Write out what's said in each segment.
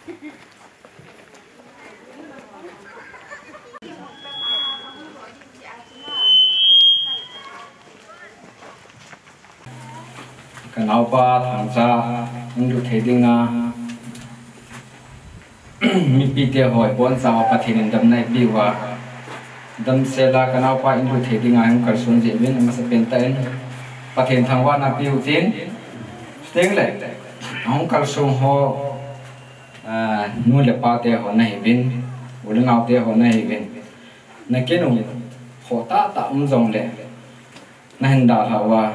Cái nào ba thằng cha anh được thấy tiếng na mi pi tia hỏi bốn sao bắt hiện đâm này pi qua đâm xe la cái nào ba anh được thấy tiếng anh cần xuân diễn viên mà sẽ bên tay bắt hiện thằng qua na pi ưu tiên tiếng lệ ông cần xuân họ nuôi được ba tia họ này viên udah ngau tia họ này viên này cái nông họ ta dòng lệ này hình đạo họ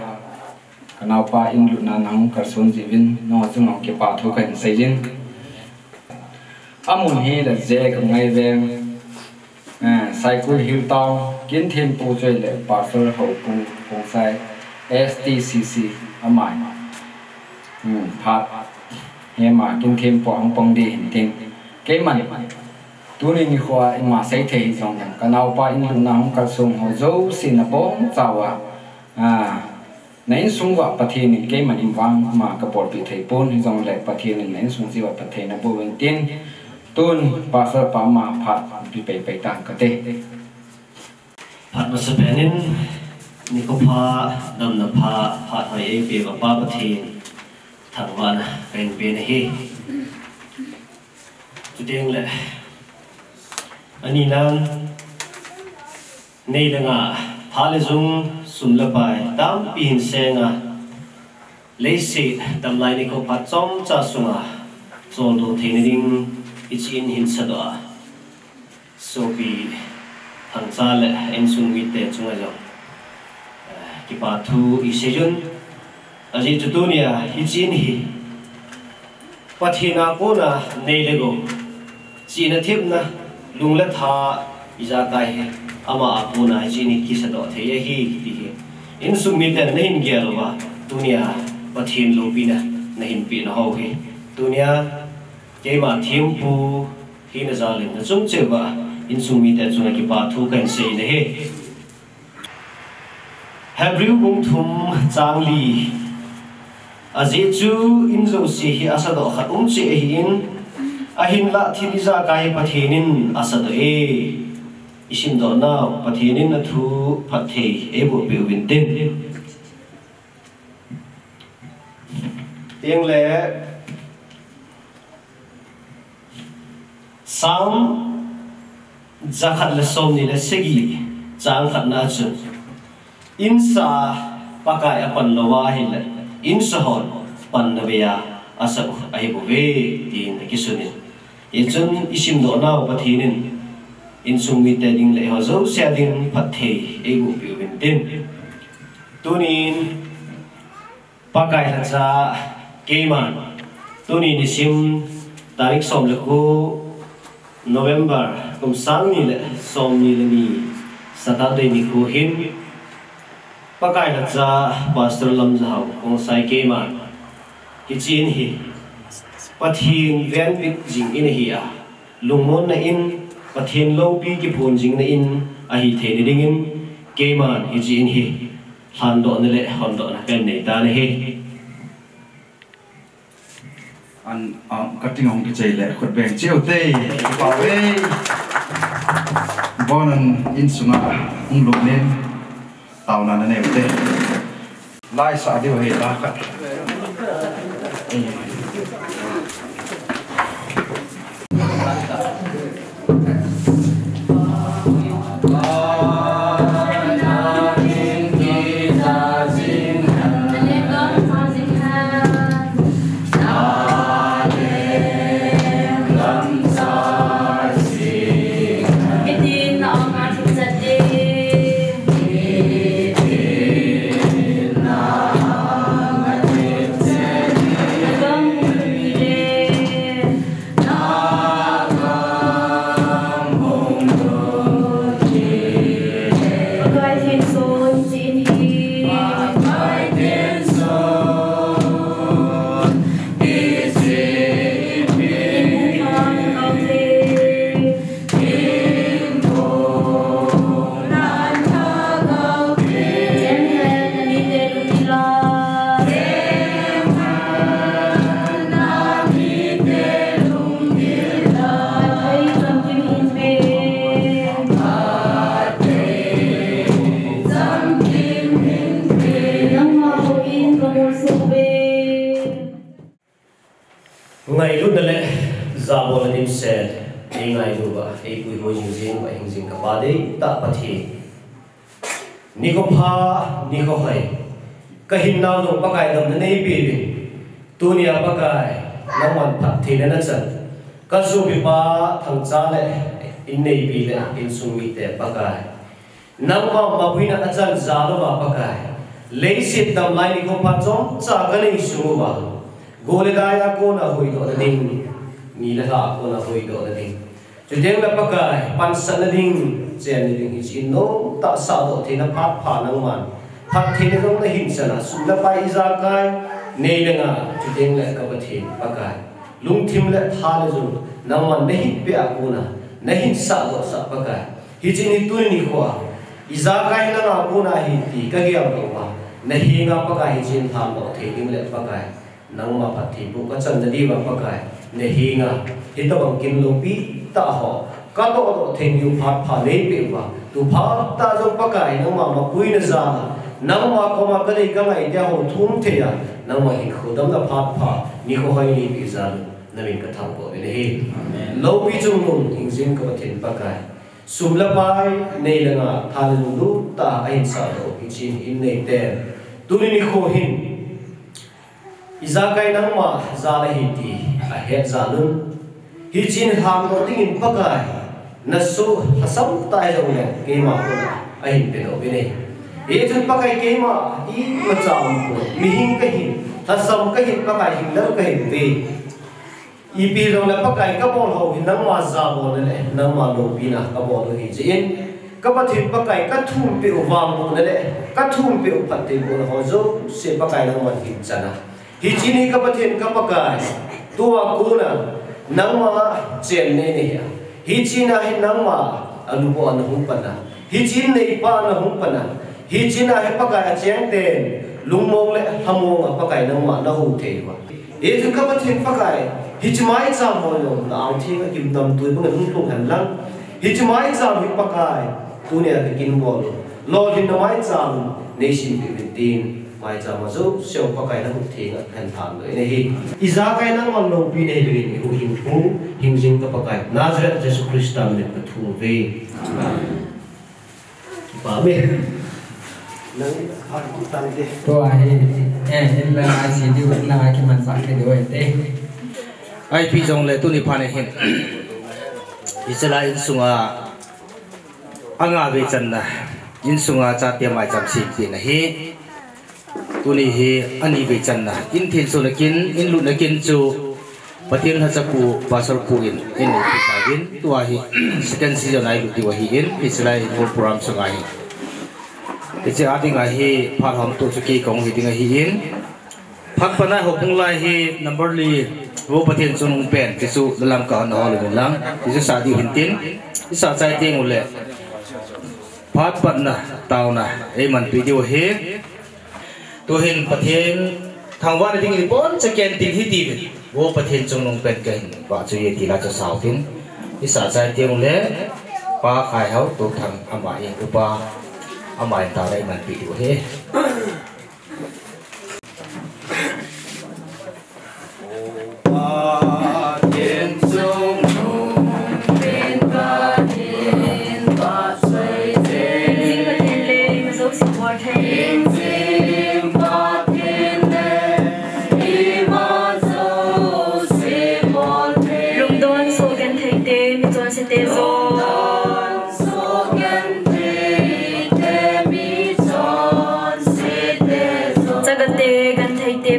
nào pa in lu na nang karson jivin no chungong ke pa thu kan seijin amun hi la je ka ngai veng cycle hill town kin thêm pu choi le parcel ho pu sai STCC amai phat he ma kin thêm po ang pong di hin ting ke man tu ni khwa ma sai thei jong ka naw pa in lu na hong karson ho zo sin na bong chawa nãy sung vợ pathin cái mà im vang mà cái bột bị thầy pôn dòng lệ pathin nãy sung gì vợ pathin là bộ vấn tiên tuôn ba sơ pa mà phạt bị bể tàng cái tê phạt mà sơ bên ni có pha đầm nạp phạt hỏi ấy bị vợ ba pathin thằng vợ bên bên này chú tiếng lệ anh đi nang này là ngà phá lệ dung sum la bai tam pin senga leisi tam lai ni ko pha chom cha sunga chol do thein ding ichin hin sado so bi thang cha le en sung wi te chunga jo ki pa thu i sejun aji tu dunia ichin hi pathina ko na nei le go china thip na lung la tha iza kai ama apuna ichin ki sado the hi ti in sumita nahin gyalwa dunia pathin lopina nahin pi na ho hi dunia keima thiampu hi na zalin na chung chewa in sumita chuna ki pa thu kan sei ne he hebrew bung thum changli aje chu in zo si hi asado khat che hi in ahin la thiliza kai pathinin asado e isim do na pathinin na thu phathe e bo be win tin tiếng lệ sang zakhat le som ni le segi chang khat na chu insa pakai apan lowa hi le insa hon pan na beya asa ai bo ve tin ki sunin in isim do na pathinin in sung mi te ding le ho zo sia ding phat the e bu bi win tin tunin pakai ha cha keman tunin isim tarik som le ko November kum sang ni le som ni le ni Saturday ni ko hin pakai ha cha pastor lam jao kong sai keman ki chin hi pathin ven bit jing in hi a lungmon na in pathin lo pi ki phun jing na in a hi the ni ding in keman hi jin hi han do ne le hon do na ken nei ta ne he an cutting on cái chơi lệ khuất bèn chiêu tê bảo vệ bonan in sunga lục lên tàu là này tê lai sa đi về ta cắt Nah Zabol nim said, Ingai Duba, Equi Hojin, by Hinging Kabade, Tapati. Nikopa, Nikohai. Kahina no Pakai of the Navy, Tunia Pakai, Naman Pati Nanatsan. Kazubipa, Tanzale, in Navy, in Sumite, Pakai. Nama Mabina Azan Zalova Pakai. Laced the line of Paton, Sagani Sumuba. Goledaya Kona Huido, the Ding, Nila Kona Huido, the Ding. Today, the Pakai, Pansanading, Zenading is in no Tasado, Tina Papa, no one. Patin on the Hinsana, Sulapai Zakai, Nailanga, today like a patin, Pakai. Lung Tim let Halizum, no one Nahit Beakuna, Nahin Sado Sapakai. Hitini Tunikoa. Izakai na Akuna Hiti, Kagiaboa, Nahinga Pakai Jin Tamo, taking let Pakai, Nangma Pati, Bukatan the Diva Pakai, Nahinga, Hitabang Lopi, Taho, Kato, Tengu Papa, Nepiva, to Pata Pakai, Nama Puinazana, Nama Komakari Gama, Yaho Tumtea, Nama Hikodam the Papa, Nikohai Pizan, Naminka Tampo, in the head. Lopi Jumum, in Zinkotin Pakai. Sumlapai, Nailanga, Talulu, Ta Ainsado, Ichin in Natem, Tuliniko him. Izakai Nama, Zalahiti, a head Zalun, Hichin Hamoting in Pakai, Nasu, Hasam Taizone, Gema, Ain Pedovine. Agent Pakai Gema, E. Mazam, Mihinkahin, Hasam Kahin Pakai, Lakahin, Ipi rong la pakai kabol ho hinang ma zabol le nang ma lo pina kabol hi jin kapathim pakai ka thum pe uwang bo le ka thum pe upate bo ho zo se pakai nang ma hin chana hi chini kapathim ka pakai tua kuna nang ma chen ne ne ya hi china hi nang ma alubo an hum pana hi chin nei pa na hum pana hi china he pakai cheng ten lungmong le hamong pakai nang ma na hu the wa e thu kapathim pakai Hitchmai Sam Moyo, now take a give them to Bunga and Lang. Hitchmai Sam Hipakai, Tunia the Kinbolo. Lord in the White Sam, Nation 15, my Zamazo, show Pakai Ting and Tando in a heat. Izakai Namano Pine, who him who, him Zing the Pakai, Nazareth, Jesus Christam with the two way. Babe. Tôi em là ai chỉ đi vẫn là ai cái mình phải cái điều ấy. Ai phi dòng lệ tu ni phane hin Israel sunga anga ve chan na in sunga cha te mai cham si ti na hi tu ni hi ani ve chan na in thin so na kin in lu na kin chu patin ha cha pu pasal pu in ni pi ta gin tu hi second season ai lu ti wa hi in Israel full program sunga hi ti cha ati nga hi phar hom tu chu ki kong hi ti nga hi in phak pana ho pung lai hi number li vô patin sunung pen tisu dalam ka no le lang tisu sa di hintin isa chai ting ule phat pat na taw na e man video he to hin patin thangwa ni ding pon second tin hi ti vô patin sunung pen ka hin ba chu ye ti la cha sau tin isa chai ting ule pa khai hau to thang amai upa amai ta lai man video he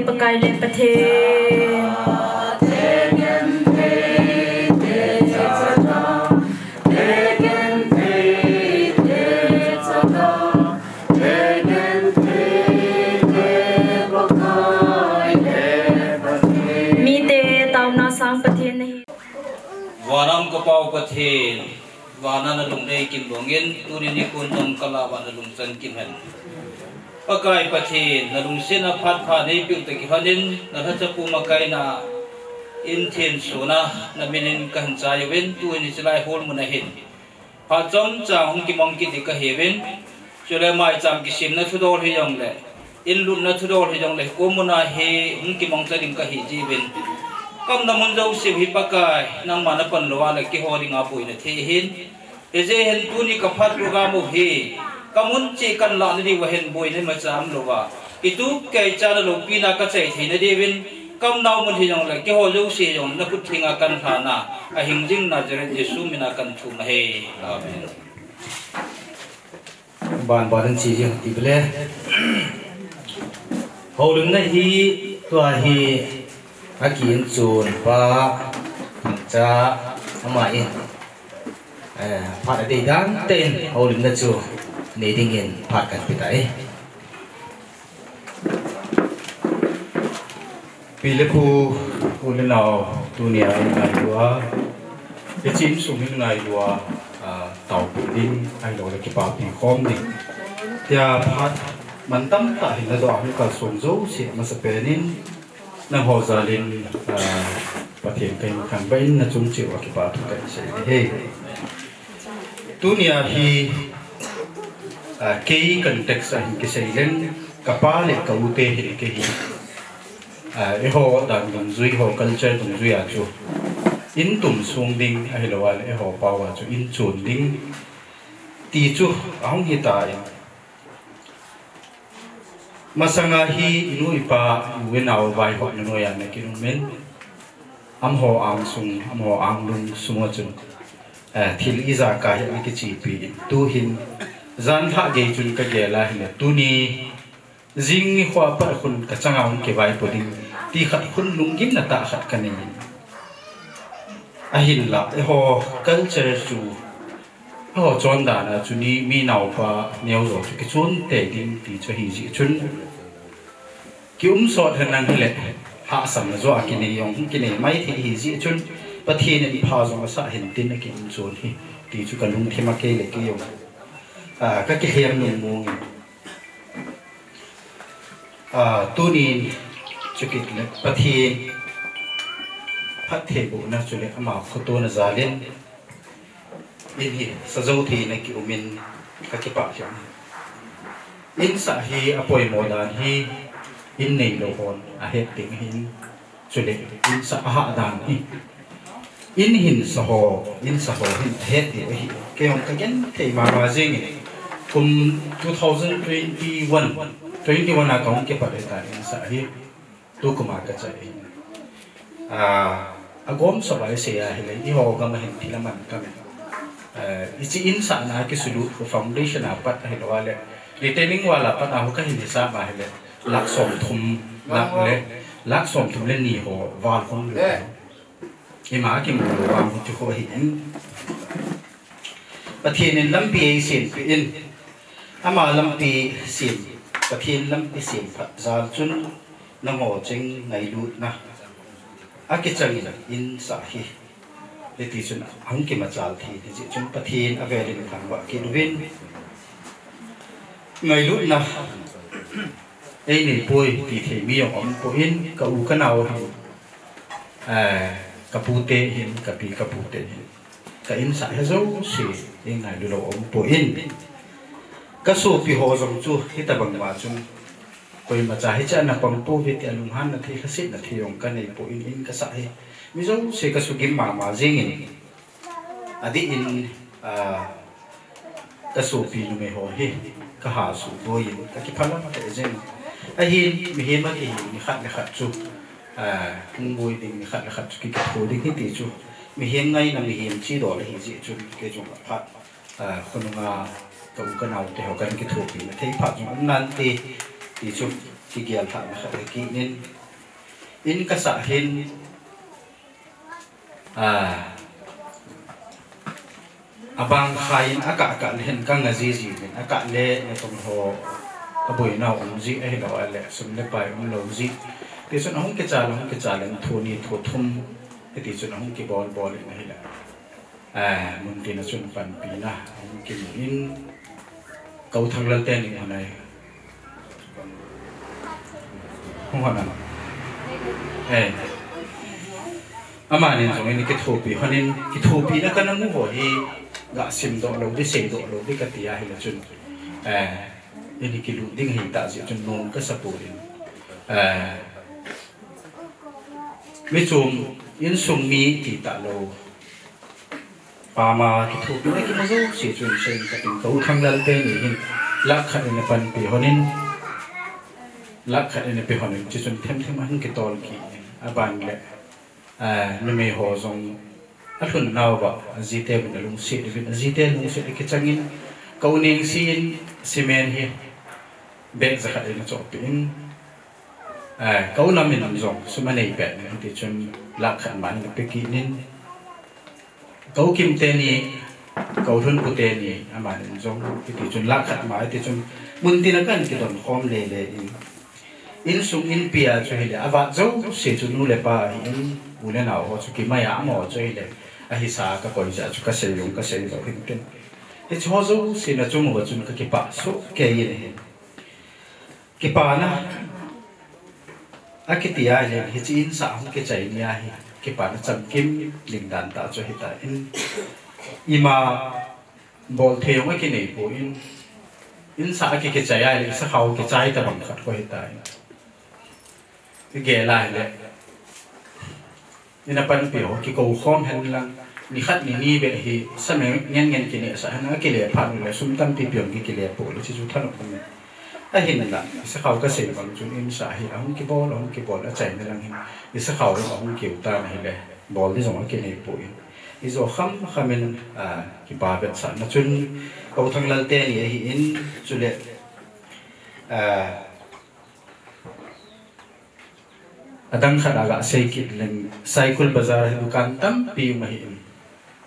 Pakai le pathe Waram kapau pathe wana na lung nei kim bongin tuni ni kun tom kala wana lung san kim han pakai pathe na lung sena phat pha nei pi te ki hanin na tha chapu makai na in then sona na minin kan cha yewen tu ni chlai hol mun hin pha chom cha hong ki mong ki ti ka hewen chule mai cham ki sim na thu dor hi yong le in lu na thu dor hi yong le ko muna he hong ki mong cha dim ka hi ji ben kam na mun zo si hi pakai nang mana pan lowa le ki hori nga pui na the hin eje hen tu ni ka phat ga mu hi kamun chi kan la ni wa hen boi ne ma cham lowa itu kai cha lo pi na ka chai the na devin kam nau mun hi jong le ki ho zo si jong na put thinga kan tha na a hing jing na jere jesu mina kan thu ma he amen ban ban chi jing ti ble ho lung na hi tua hi akin chun pa cha amai phát ở đây đang tên hậu lĩnh đất chùa để đi nghiền phát cả cái đấy vì lẽ khu lên nào tu nia ngày đua cái chín sung những ngày đua tàu đinh hay là cái bảo tiền khom đi thì phát mình tâm tại hình là đó những cái sung dấu sẽ mà sẽ về nên năng hồ gia đình và thiền cái hàng bên là chung chịu cái bảo thủ cảnh sẽ thế tu nia thì cái context anh cái xây lên capa lệ cầu tê thì cái gì họ đang đồng duy họ culture đồng duy à chú in tụm xuống đinh hay làว่าhọ bảo à chú in chuồn đinh tí chú ông hiện tại mà sang hi nuôi pa nuôi nào vài họ nuôi anh này cái men họ ang sung họ ang lung sung chú thì lý ra cái chỉ bị tu hin gian thạ gây chun cái gì là hình tu ni riêng khoa bát khun cái trang ông cái vai body thì khát khun lung gim là ta khát cái này hin là họ culture chu họ chọn đàn là chu ni mi nào pa neo rồi cái chọn tệ đinh thì cho hi gì chun kiểu sọt hơn năng lệ hạ sầm là do cái này dùng cái này mấy thì hi gì chun bất thì nên pa dùng sa hình tin cái chọn hi thì chu cái lung thêm cái lệ cái dùng các cái hiểm nông mông tu ni cho cái phát hiện bộ na cho lên mà có tu na giá lên in hi sa dâu thì này kiểu mình các cái bảo hiểm in sa hi apoi modan hi in nei lo hon hết tiếng hin cho lên in sa hạ đàn hi in hin sa ho hin hết thì cái ông cái thì mà riêng cùng 2021 là có cái phần tại xã hi tu cũng cái chạy gom so lại sẽ hay đi họ cái mà hiện thì là mình cái chỉ in sản là cái sulu foundation à bắt hay là lại retailing wala bắt nào cái hình sa mà hay là lạc som thum lên nỉ họ vào không được cái mà cái mùa vào một chỗ hiện và thiên nên lâm bì xin in ama lâm bì xin và thiên lâm bì xin phật giáo chun năng ngộ chính ngày lụt na cái chân là in sa hi để tí chun ang cái mà giáo thì chun và thiên ở về đến thằng vợ kia viên ngày lụt na đây này bôi thì thể mi ông bôi in cậu cái nào kapute hin kapute ka in sa hezo si in ngai lo om po in ka so pi ho jong chu hita bang ma chung koi ma cha hi cha na pang po vi ti alung han na thi khasit na thi yong ka nei po in ka sa hi mi zo se ka su gim ma jing in adi in ka so pi lu me ho hi ka ha su bo in ka ki phala ma te jeng a hin mi he ma ki mi khat chu không vui thì mình khát cái khối đi cái tí chú mình hiện ngay là mình hiện chỉ đó là hiện diện chú cái chung là phát con ngà cầm cái nào thì họ cần cái thuộc thì thấy phát chúng nan thì chú thì kia phát là khát cái nên in cái xã hiện abang khai aka lên căng là gì mình aka lên là tổng hồ cái buổi nào cũng gì ấy là lại sum lên bài cũng lâu gì thì cho nó không cái trà là thua ni thua thum thì cho nó không cái ball này là mình thì nó chọn phần pì na không cái in cầu thang lên tên này không hoàn nào ama nên giống như cái thua pì cho nên cái thua pì nó cái nó muốn hỏi gạ sim độ lâu đi xây độ lâu đi cái tia hay là chọn nên cái lũ đinh hình tạo dựng chọn nôn cái sập bồi mi chum in sung mi ti ta lo pa ma ki thu ni ki ma zo si chun sen ka tin ko thang lal te ni hin lak khat in pan pi honin lak khat in pi honin chi chun them them han ki tol ki aban le ni me ho zong a thun naw ba zite bin lung si bin zite lung si ki changin ko ning sin cement hi bek za khat in chop pin ko na min zong suma nei pe ni ti chun lak khat man pe ki nin ko kim te ni ko thun ku te ni aman zong ti chun lak khat ma ti chun mun tin kan ki don khom le le in sung in pia chu hi le awa zo se chu nu le pa in u le naw ho chu ki ma ya mo chu hi le a hi sa ka ko ja chu ka se yung ka se zo hin ten e chu zo se na chu mo ba chun ka ki pa so ke yi ne ki pa na a ki ti ya le hi chi in sa hum ke chai ni a hi ki pa na cham kim ling dan ta chu hi ta in ima bol the yong ki nei po in sa ki ke chai ai sa khau ki chai ta bang khat ko hi ta cái ghé lại đấy nên là ban biểu cái cầu khom hen lang ni khát ni về thì sao mà nhân cái này sao nó cái lệ phản là sum tâm thì biểu cái lệ bộ là chỉ chú thân của mình ai hiện là sẽ khâu cái gì bằng chúng em xài thì ông cái bò nó chạy nó lang thì sẽ khâu nó ông kiểu ta này là bò đi giống cái này bộ thì rồi khăm mình cái bà bệnh sản nó chun cầu thang lal tên này thì in chú lệ adang khat aga saikit leng cycle bazar dukan tampi mahim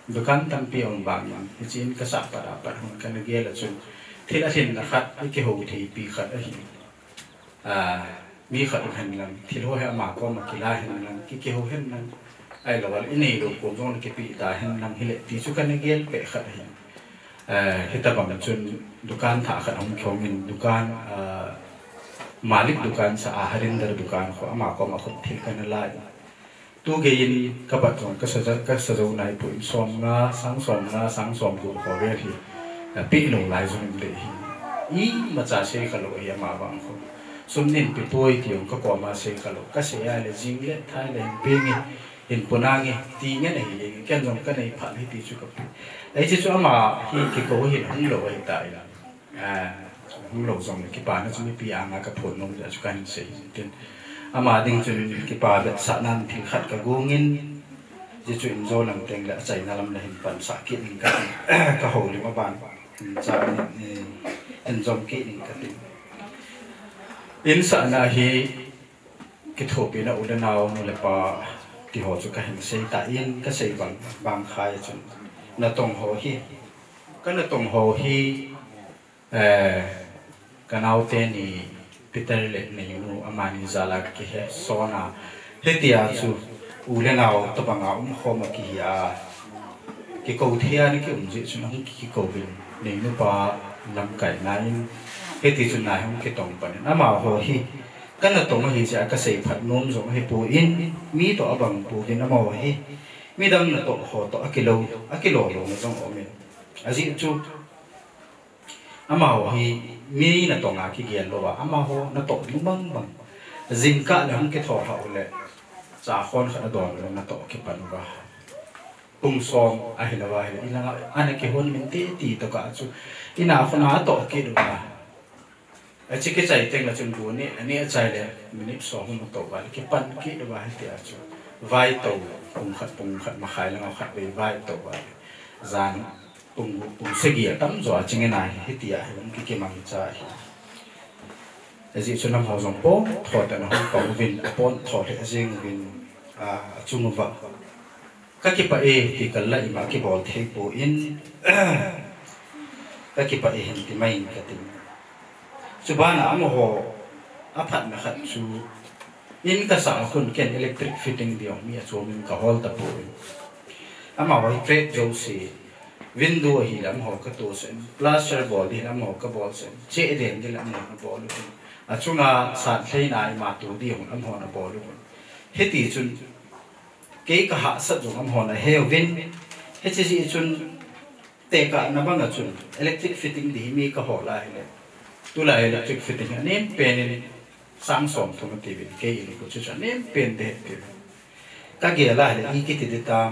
dukan tampi ong bang chin ka sa para par hon kan ge la chun thila thin na khat ki ho thi pi khat a hi mi khat han lang thil ho ha ma ko ma kila han lang ki ho hen lang ai la wal ini do ko zon ki pi ta hen lang hile ti chu kan ge pe khat hi hita bang chun dukan tha khat hom khom in dukan Malik dukan sa Harinder dukan ko ama ko ma khut thil kan lai tu ge in ka bat jong ka sa jo nai pu som nga sang som ku ko ve thi pi lo lai jong le hi i ma cha se ka lo ya ma bang ko sum nin pi poi ti ong ka ko ma se ka lo ka se ya le jing le thai le pe ngi in punang ti nge nei ken jong ka nei pha hi ti chu ka ai chi chu ama hi ki ko hi hung lo ai ta ila hung lo zong ki pa na chu mi pi anga ka phon nom ja chu kan se tin ama ding chu ki pa da sa nan thil khat ka gungin ji chu in zo lang teng la chai na lam la hin pan sa ki ning ka ka ho li ma ban cha ni en zom ki ning ka tin in sa na hi ki tho pi na u da naw no le pa ti ho chu ka hin se ta in ka se bang khai chu na tong ho hi ka na tong ho hi kanau te ni Peter le ni nu amani zala ki he sona hetia chu u le naw to banga khoma ki a ki ko thia ni ki ji chu na ki ko bin ni nu pa lam kai na in heti chu na hum ki tong pa ni ama ho hi kana tong hi ja ka sei phat nom zo hi pu in mi to abang pu din ama ho hi mi dam na to ho to akilo lo na jong o me aji chu ama ho hi mi na to nga ki gen lo wa ama ho na to lu bang bang zin ka la hum ke tho ha le cha khon kha don lo na to ki pan ba pung som a hi la wa hi ina ana ki hon min ti to ka chu ina khona to ki do ba a chi ke chai teng la chun bu ni ani a chai le minip so hum to ba ki pan ki do ba hi ti a chu vai to pung khat ma khai la khat be vai to ba zan pung segi tam zo ching na hi ti a hum ki mang cha hi aji chunam ho zong po tho ta na ko vin pon tho le ajing vin chung va ka ki pa e ki kal la ima ki bol thei po in ka ki pa e hen ti mai ka tin subana am ho aphat na khat chu in ka sa kun ken electric fitting dio mi a chom ka hol ta po ama wai trade jo si window hi lam ho ka to sen plaster bol hi lam ho ka bol sen che den de lam ho bol lu a chunga sa thlei nai ma tu di hon am ho na bol lu heti chun ke ka ha sa jong am ho na he win he che ji chun te ka na bang a chun electric fitting di mi ka ho la he tu la electric fitting nem pen sang som thum ti vin ke ni ko chu nem pen de các ghé lại là ý cái thì ta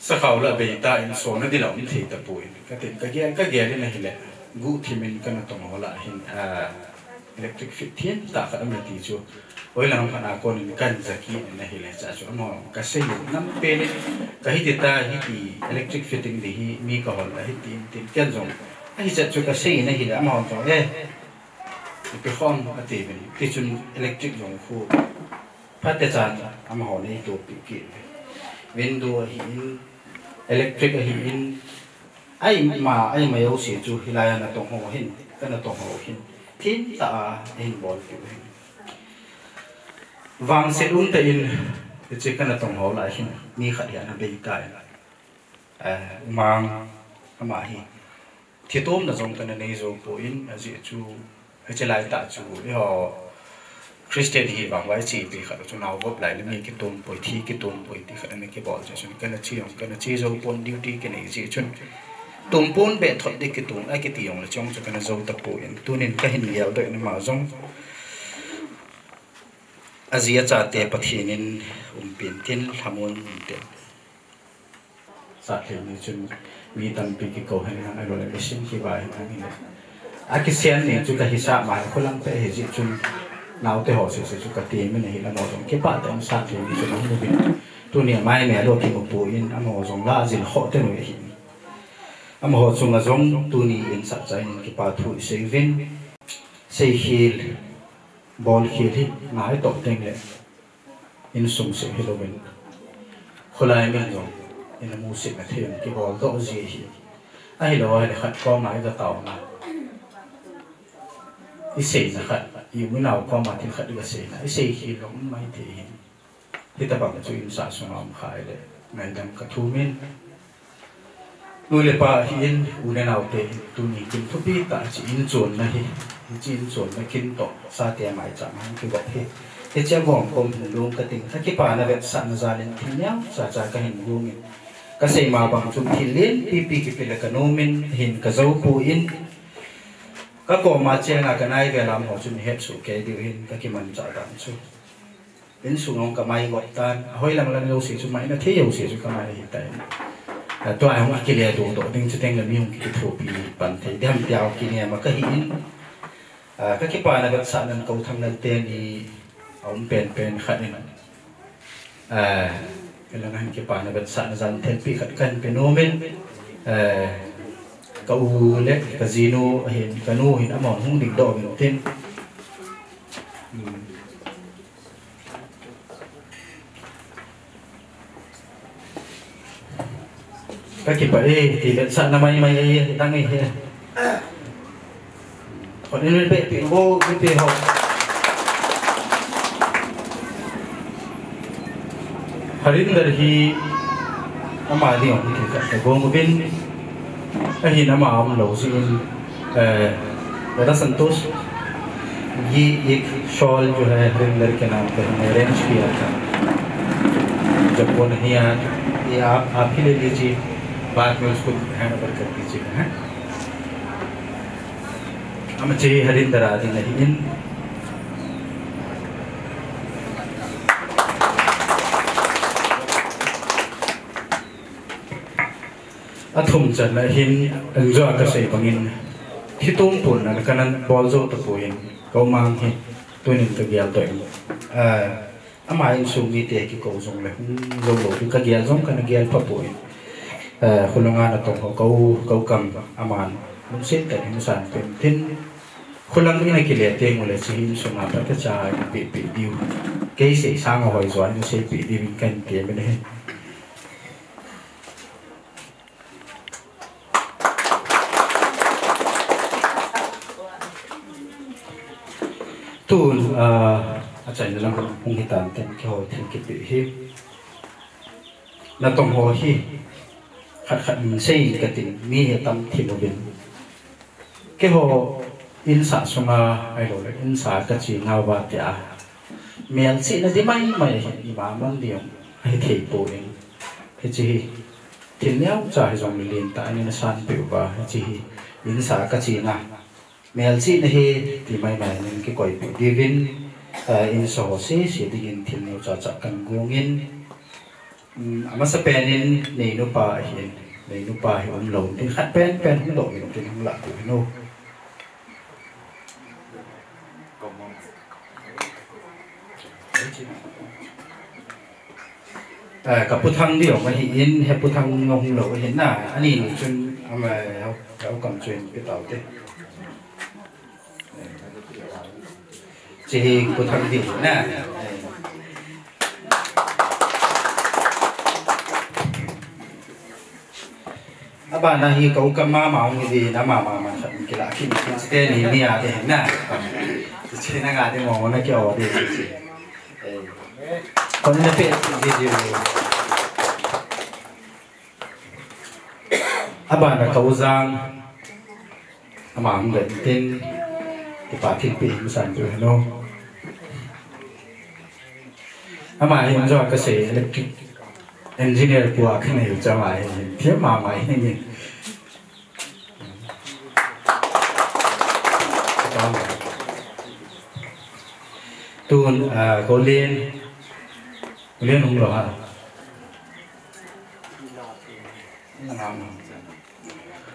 sao khảo là về ta in số nó đi làm in thì tập bụi cái ghé đây này là gu thì mình cần tổng hợp lại hình electric fit thiên ta phải làm gì chứ ôi là không phải con mình cần giải quyết này là giải cho nó cái xây dựng năm bên cái thì ta thì electric fitting thì mi có hỏi là thì kiến dùng cái giải cho cái xây này thì đã mòn rồi đấy cái con cái tiền mình cái chuyện electric dùng khu phát triển ra mà họ này tổ bị kiện window hiện electric hiện ai mà yêu sử dụng thì là nó tổng hợp hiện cái nó tổng hợp hiện thiên ta hiện bol kiểu vàng sẽ luôn tên thì chỉ cần là tổng hợp lại hiện mi khởi hiện là bị cái mang mà hiện thì tôm là dùng cái này dùng của in là gì chú hay chỉ lại tại chú họ Christian thì vàng vay chỉ vì khởi cho nào góp lại là mi cái tôm bồi thi cái tôm bồi thì khởi này cái bỏ cho cái là chi dấu pon duty cái này gì chun tôm pon bẹt thoát đi cái tôm ai cái tiền là trong cho cái là dấu tập bồi tu nên cái hình nhiều đợi mà giống Asia cha te pathianin pin tin thamon te sa the ni chun mi tam pi ki ko han han alo le sin ki bai han ni a ki sian ni chu ka hisa ma kholang pe he ji chun naw te ho se chu ka ti mi nei la mo jong ke pa tam sa the ni chun mu bi tu ni mai me lo ki mo pu in a mo jong la jil ho te no hi a mo ho chung a jong tu ni in sa chai ni ki pa thu se vin se hil ball khili ngai to teng le in sum se Halloween kholai men jo in mu se na them ki ball to ji hi ai lo ai khat ko ngai ga taw na i se na khat i mu naw ko ma thi khat ga se na i se hi lo mai thi hi ta ba chu in sa so ngam khai le ngai dam ka thu min nuôi le pa hi in u le naw te tu ni kin thu pi ta chi in chon na hi chín chuẩn là kinh tộc sa tiền mãi chậm hơn cái vậy thế chứ vòng cùng hình luôn cái tình cái bà là việc sẵn ra lên thì nhá sa cái hình luôn cái xây mà bằng chung thì liên pi cái là cái nôm mình hình cái dấu phụ in các cổ mà chơi là cái này về làm họ chung hết số cái điều hình cái mình trả đẳng số đến số ông cái máy gọi tan hồi lần lâu sử dụng máy nó thế nhiều sử dụng cái máy hiện tại tôi không cái này đủ độ nhưng chỉ tên là miếng cái thủ bị bản thể đem theo cái này mà cái hình các cái bà này sẵn nên cầu thăm lên tiền thì ông pen khát nên cái là cái bà này sẵn rằng thêm bị khát cần pen omen cầu lệ cái zino hiện cái nu hiện đã mòn hung đỉnh độ mình tên các cái bà thì sẵn là mày đang nghe còn nên bị vô bị học Harinder hi ama di ông thì cái vô một bên cái hi ama ông lâu xin बड़ा संतोष ये एक शॉल जो है हरिंदर के नाम पर हमने अरेंज किया था जब वो नहीं आया ये आप ही ले लीजिए बाद में उसको हैंड ओवर कर दीजिएगा हैं हम चाहिए हरिंदर आदि नहीं इन athum chan la hin angjo ka sei bangin hitum pun na kanan bolzo to poin ko mang hi tunin ka gyal to ama in su mi te ki ko jong le lo lo ka gyal jong kan gyal pa poin khulunga na to ko kam aman mun se ta hin san pen tin khulang ni ki le te ngole chi hin su ma ta cha pi diu ke se sang hoi zoi ni se pi di bin kan te me ne tuôn chạy là làm công việc tàn tên cái hồi thiên kiệt bị hiếp là tổng hồ hi khát mình xây cái tình mi tâm thì một bên cái hồ in xã sông ai rồi in xã cái gì nào và tia miền sĩ là gì mấy hiện mà mang điểm hay thể bổ đến cái gì thì nếu trái dòng mình liền tại nên san biểu và cái gì in xã cái gì nào mèo chị này thì may nên cái quầy bị đi vin in so si digin thil no cha kan gungin ama sa penin nei no pa hi lo tin khat pen hum lo in tin hum la tu noกับผู้ทั้งเดียวมาเห็นให้ผู้ทั้งงงเหลวเห็นหน้าอันนี้จนเอามาเอากำจนไปต่อเต้จะให้ผู้ทั้งเดียวหน้าอาบ้านนาฮีเขากำมาเอาดีนะมาครับกีฬาขี้เต้นนี่อะไรเห็นหน้าจะใช้หน้างานที่มองว่าน่าเกี่ยวดีคนนี้เป็นดีอาบานเขาจังอาหมางเดินเต้นที่ป่าทิ้งปีมุสันอยู่โน่อาหมางเห็นจอดเกษตรอิเล็กทริกเอนจิเนียร์ปัวขึ้นอยู่จังหวะเทียบมาใหม่นี่ตูนเขาเรียนหงหรอ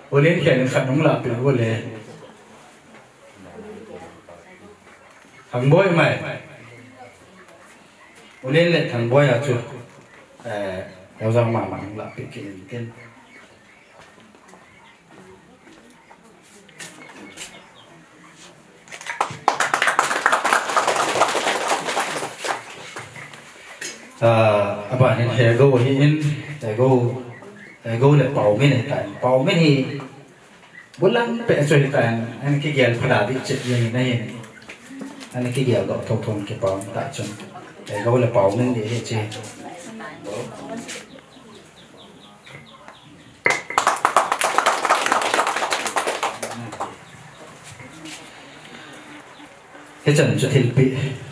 โอเลี้ยงแข่งขันน้องหลับเป็นโอเลี้ยงทางบ่อยไหมโอเลี้ยงเล็กทางบ่อยอ่ะจุเราจะมาน้องหลับเป็นกินเต้นอาบานเห็นเฮโก้เห็นเฮโก้เลยเป่าไม่ได้แต่เป่าไม่ได้บุญลังเป็นส่วนแต่อันนี้กี่เกี่ยวพลาดิจิตยังไงอันนี้กี่เกี่ยวกับทงกี่เป่าแต่จนเฮโก้เลยเป่าไม่ได้เจ๊เฮ้ยจันจุดที่ปี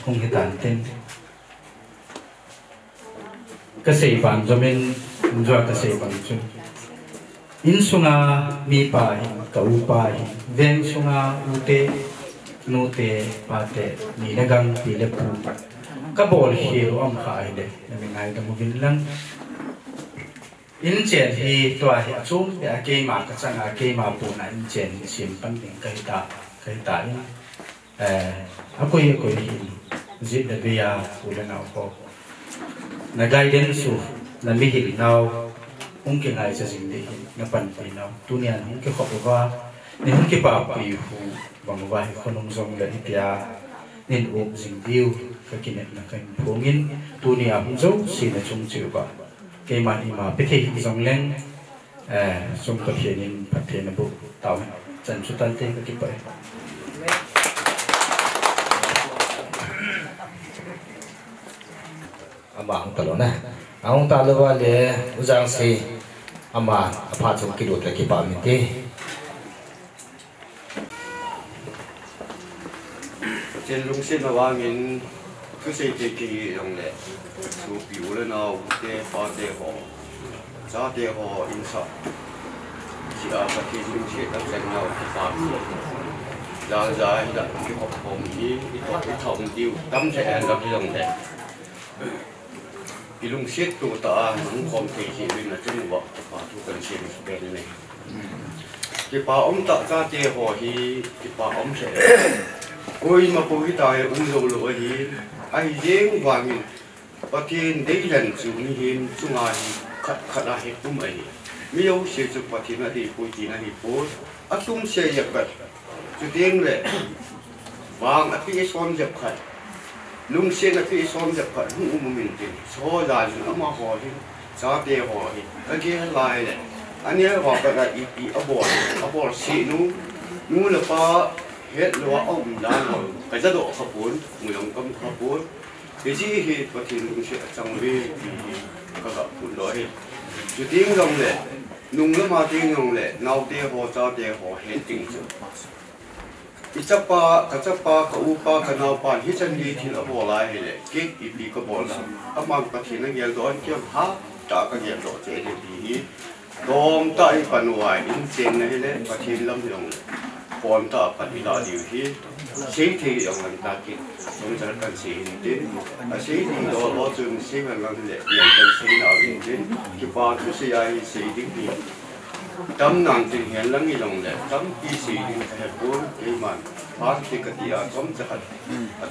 คงเห็นต่างเต้นเกษตรบ้านจะเป็นจวดเกษตรบ้านจุดอินสุงามีป่าหิกอูป่าหิเวนสุงาอูเตนูเตปาเตนีนกังปีเล็บปูกบอลเฮียอัมขายเด็กนั่นเป็นไงกันมุกินลังอินเจนฮีตัวเฮียชูเดี๋ยวเกย์มาก็จะงาเกย์มาปูน่ะอินเจนชิมปันเป็นไก่ตาอินaku ye ko hi zit da biya ula na ko na guidance su na mi hi now ung ke ngai sa sing de na pan pai now tunian ung ke khop wa ni ung ke pa pi hu bang wa hi khonong zong le ipia nin um sing diu ka kinet na kan phongin tunia hum zo si na chung chiu ba ke ma ni ma pe the zong leng song ka phenin pathe na bu taw chan chu tan te ka ki pai amang talo na ang talo wale ujang si ama apa chung kidot la ki pa min te trên lung xin là ba mình cứ xây cái dòng lệ số biểu lên nào để phá để họ giá để họ in sợ chỉ là cái thiên lung xin là dành nào thì phá giá giá là cái học hồng ý cái thông tiêu tâm sẽ là cái dòng lệ cái lung xin tụ ta cũng không thể hiện lên là chân vợ phá thu cần xin bên này cái phá ông tạo ra để họ thì cái phá ông sẽ ôi mà cô cái tài ông lâu lâu ấy ai dễ và mình và thiên đấy lần chúng hiền chúng ai khát là hết cũng ấy miêu sẽ chụp và thiên là đi cô chỉ là đi cô à chúng sẽ nhập vật chú tiếng lệ vàng à cái son nhập khẩn lung sen à cái son nhập khẩn không mình tiền số ra chúng nó mà họ thì giá tiền họ thì cái kia lại này anh ấy họ cái là ít ở bỏ xị nu là pa hết lo ông đã ngồi cái giấc độ khập vốn người ông công khập vốn cái gì thì có thể cũng sẽ trong về thì các bạn cũng nói chú tiếng dòng lệ nung nó mà tiếng dòng lệ nào để họ cho để họ hết tình chứ cái chấp pa cái upa cái nào pan hết chân đi thì là bỏ lại hết lệ cái bị cái bỏ là các bạn có thể nó nghe đó kiểu há trả cái nghe đó chế thì đom tay phần ngoài in trên này lệ có thể lâm dòng còn ta phải là điều gì sĩ thì ông anh ta kịp ông sẽ cần sĩ đến sĩ thì đó có trường sĩ mà làm lệ nhận cần sĩ nào đến cái ba thứ sĩ ai sĩ đến thì tấm nàng tình hiện lắm như lòng lệ tấm khi sĩ đến hệ bốn cái màn phát thì cái gì ở trong chắc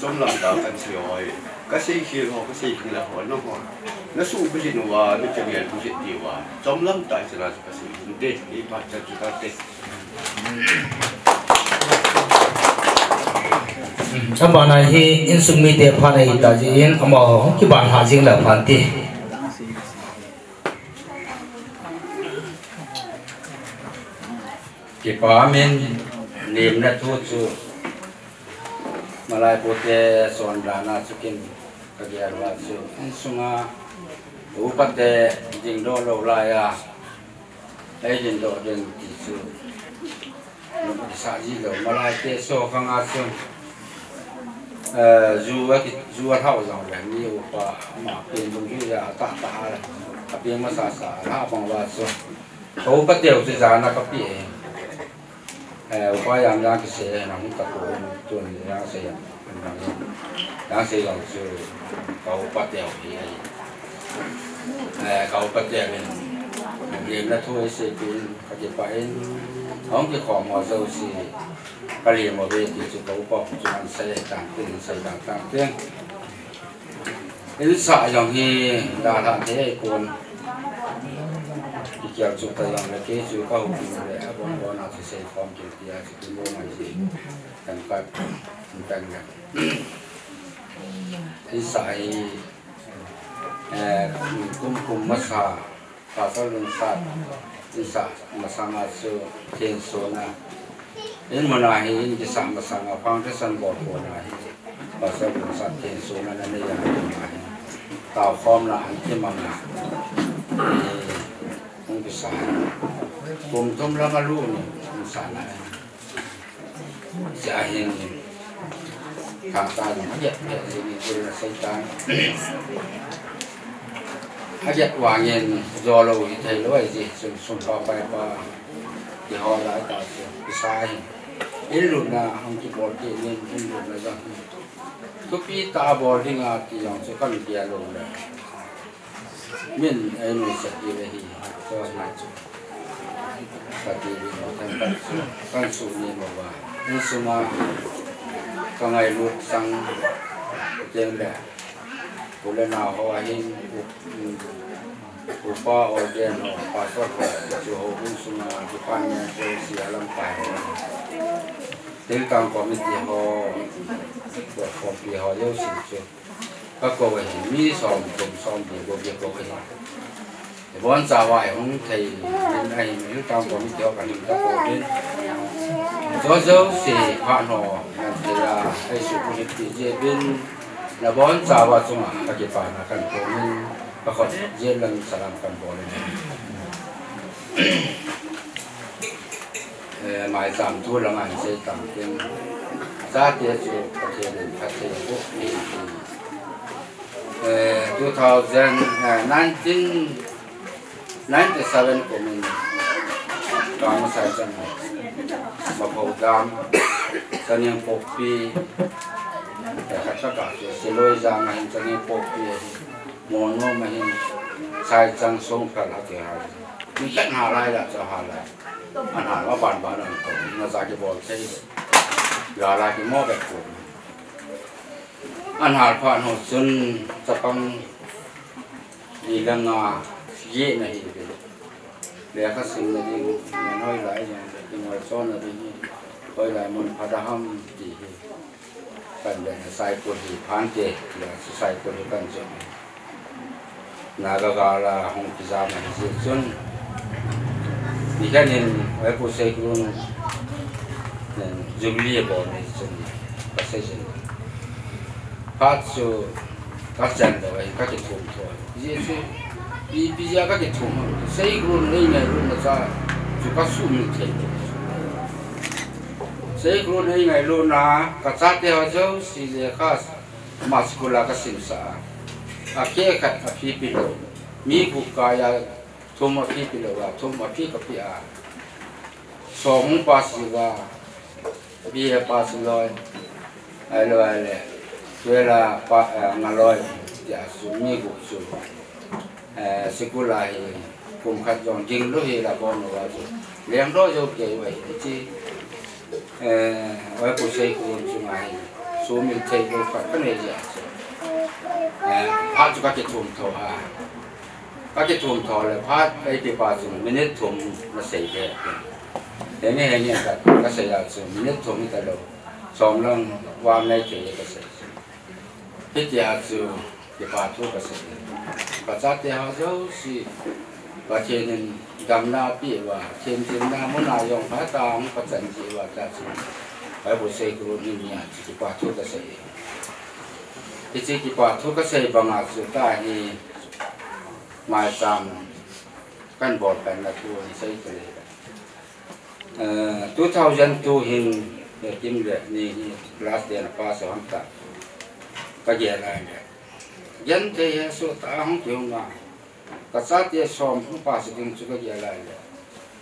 trong lòng ta cần sĩ hỏi cái sĩ khi họ cái sĩ khi là hỏi nó sụp cái gì nó nó chẳng hiện cái gì và trong lòng tại sẽ là cái sĩ đến đi bắt chân chúng ta đến Sama na hi in sung mi te phan ai ta ji in amo ki ban ha jing la phan ti ki pa men nim na thu chu malai pote son rana chukin ka dia wa chu in sunga upate jing do lo la ya ai jing do den ti chu no sa ji lo malai te so khang a chu dù thao rằng là nhiều và mà tiền dùng cái là tạ là tiền mà xả là bằng và số số bắt đầu thì giá nó có bị qua làm ra cái xe nó cũng tập của tuần ra xe ra xe làm cho cầu bắt đầu thì cầu bắt đầu mình là thôi xe tiền cái phải không cái khoản mà dầu xì cái liền mà về thì chỉ có bọc cho anh xây tảng tiền cái sợ rằng thì đã làm thế còn thì kiểu chụp tay rằng là cái chụp cao thì để bọn nào thì xây form kiểu kia thì mua mà gì cần phải cần cái sợ cùng mất xa và sau lần sát cái sợ mà sang mà số tiền số na in mana hi in ki sam sang foundation board ko na hi ba sa bu sa ten so na na ya na hi tao form la an ki mang na ong ki sa kum tom la malu ni sa na ja hin ka ta ni ya ni ko na sai ta hajat wa ngin do lo hi thai lo ai ji sum pa pa pa ki ho la ta ki sai in luôn là không chỉ bỏ tiền nên in luôn là rằng có pi ta bỏ đi ngà thì giống cho con kia luôn là mình em sẽ đi về thì cho này và đi về nó thành con số này mà vào nhưng số mà có ngày luộc sang tiền để của lần nào họ hình của pa ở đây nó pa sót cho họ cũng xuống là cái pan nhà cho xí làm phải đến càng có mấy tiền họ được phòng thì họ yêu xí cho các cô ấy mi xóm cùng xóm thì có việc có cái gì bọn già vải ông thầy bên này mấy càng có mấy tiền cả những các cô đến cho dấu xí bạn họ thì là hay sự của những cái bên là bọn già vải chung à các cái bạn là cần có mình bakal jalan salam kan boleh. Mai tam tu langan saya tampil. Saat dia tu kecil kecil buku ni. 2097 kami kamu saja mapodam sanyang kopi kata kata seloi jangan sanyang kopi mono mahin sai chang song kal hati hari ni kan halai la cha halai an hal wa ban ban ko na za ki bol sei ga la ki mo be ko an hal phan ho chun chapang ni langa ye na hi be le kha sing na ni noi lai ya ki ngoi so na ni hoi lai mon padaham ti hi kan le sai ko hi phan te ya sai ko hi kan je nagagala hong pizama season ikanin ay po sa ikon jubilee po na season passion patso kacan daw ay kakitum to yesu ibija kakitum sa ikon na ina sa sukasum tento sa ikon na ina na katsate hajo si lekas maskula kasimsa akhir kat api pilo, mi bukaya thum api pilo la thum api kapia, som pas juga, biar pas loy, ai lo le tuê là pa ngaloi ya su mi gu su sekula hi kum khat jong jing lo hi là bon wa su leng do jo ke wai chi wai ko sei ko su mai su mi thei ko ka ne ya a chu ka ke thum tho a các cái thùng thò là phát cái địa bàn dùng mình hết thùng nó xảy ra thế này các xảy ra dùng mình hết thùng cái đầu xong lần qua này thì cái xảy cái nhà dùng địa bàn thuốc cái xảy và giá tiền họ giấu gì và trên đầm na bị và trên na muốn nào dùng phải tao có chân gì và giá trị phải bổ sung cái luôn nhà chỉ qua thuốc cái xảy cái chỉ qua thuốc cái xảy bằng áp dụng tại thì mai sam kan bot kan la tu ni sai tele 2002 hin tim le ni class den pass on ta ka je la ne yan te so ta hong tu nga ka sa te som hu pass ding chu ka je la ne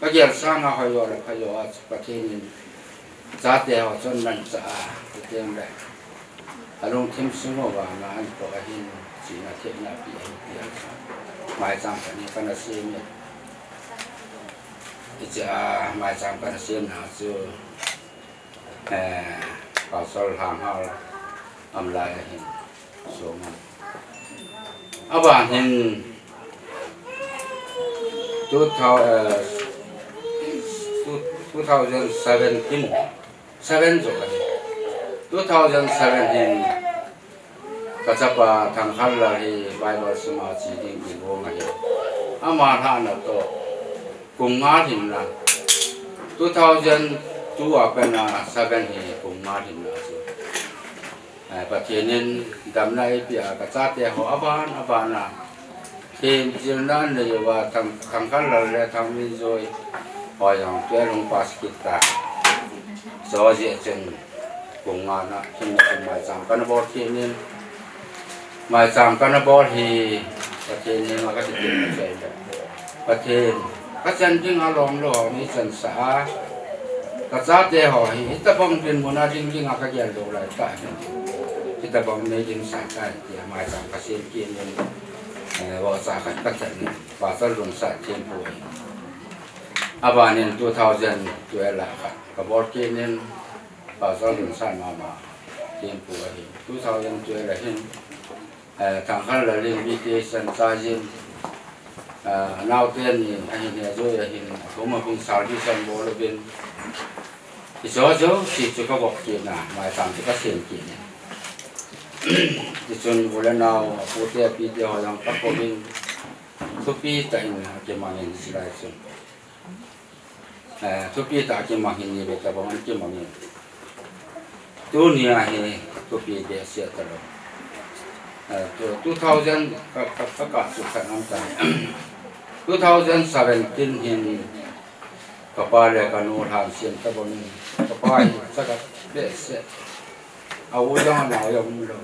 ka je sa nga ho yo la ka yo a pa ke ni za te ho chon nan sa te le along tim su mo wa na an ko a hin chỉ là thiện nhà bị mai sang cái này con là xem nhỉ thì chả mai sang con là xem nào chưa bảo sao hàng họ làm lại hình số mà bạn hình 2017 2017 kacapa thangkhal la hi Bible sma chi ding ki bo nga hi ama tha na to kum nga hin la 2002 apena 7 hi kum nga hin la so pa thenin dam na e pia ka cha te ho abana thêm jil na le wa thangkhal la le thang min zoi ho yang te long pas kita so je chen kum nga na hin mai chang kan bo thenin mai cham kana bol hi pathen ni ma ka ti tin sai da pathen ka chan jing a long lo ni chan sa ka cha te ho hi ta bong tin mo na jing jing a ka yan lo lai ta ni ta bong ne jing sa ka ti mai cham ka sin ki ni wa sa ka ka chan ni pa sa lun sa chen po aba nen 2000 tu la ka bol ki nen pa sa lun sa ma chen po hi 2000 tu la hin thằng khác là liên invitation sa jin nào tiên thì anh này rồi hình có một bên sau đi sân bò là bên thì số thì chỉ có bọc tiền à mà tạm chỉ có tiền tiền thì chun vừa lên nào phụ tiền bị thì họ làm các công viên thuốc bị tại cái mảng hình gì lại chun thuốc bị tại cái mảng hình như vậy các bạn cái mảng hình tu nia thì thuốc bị để xịt rồi 2000 các chủ sản năm tại 2017 hiện các bạn là cán bộ hàng xuyên các bạn chắc là để sẽ áo yang nào yang rồi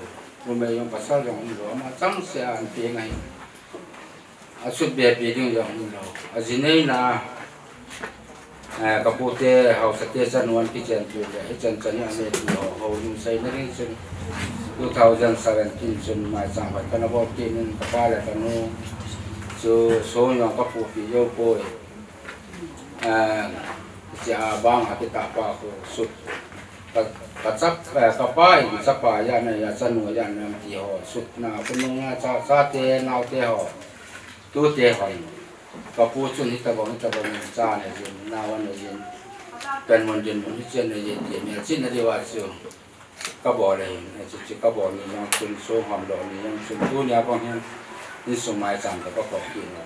mình yang pasal yang rồi mà chẳng sẽ ăn tiền này xuất biệt biệt yang rồi ở này là các bộ thế họ sẽ thế sản xuất cái chân tu để chân chân anh ấy họ dùng xây nên chân 2017 chun mai sang phải kana bot ki nen ka la kanu so yang ka pu pi yo poi ja bang ha ta pa ko sut ka chap ka pai sa pa ya na ya chanu ya na ti ho sut na kun nga cha te nau te ho tu te ho ka pu chun hi ta bong cha ne jin na wan ne jin pen mon jin mon chen ne ye ti ne chin na di wa su các bộ này chỉ các bộ này yang chun số hàm độ này yang chun tu nhà con hen đi xuống mai chẳng có bọc tiền này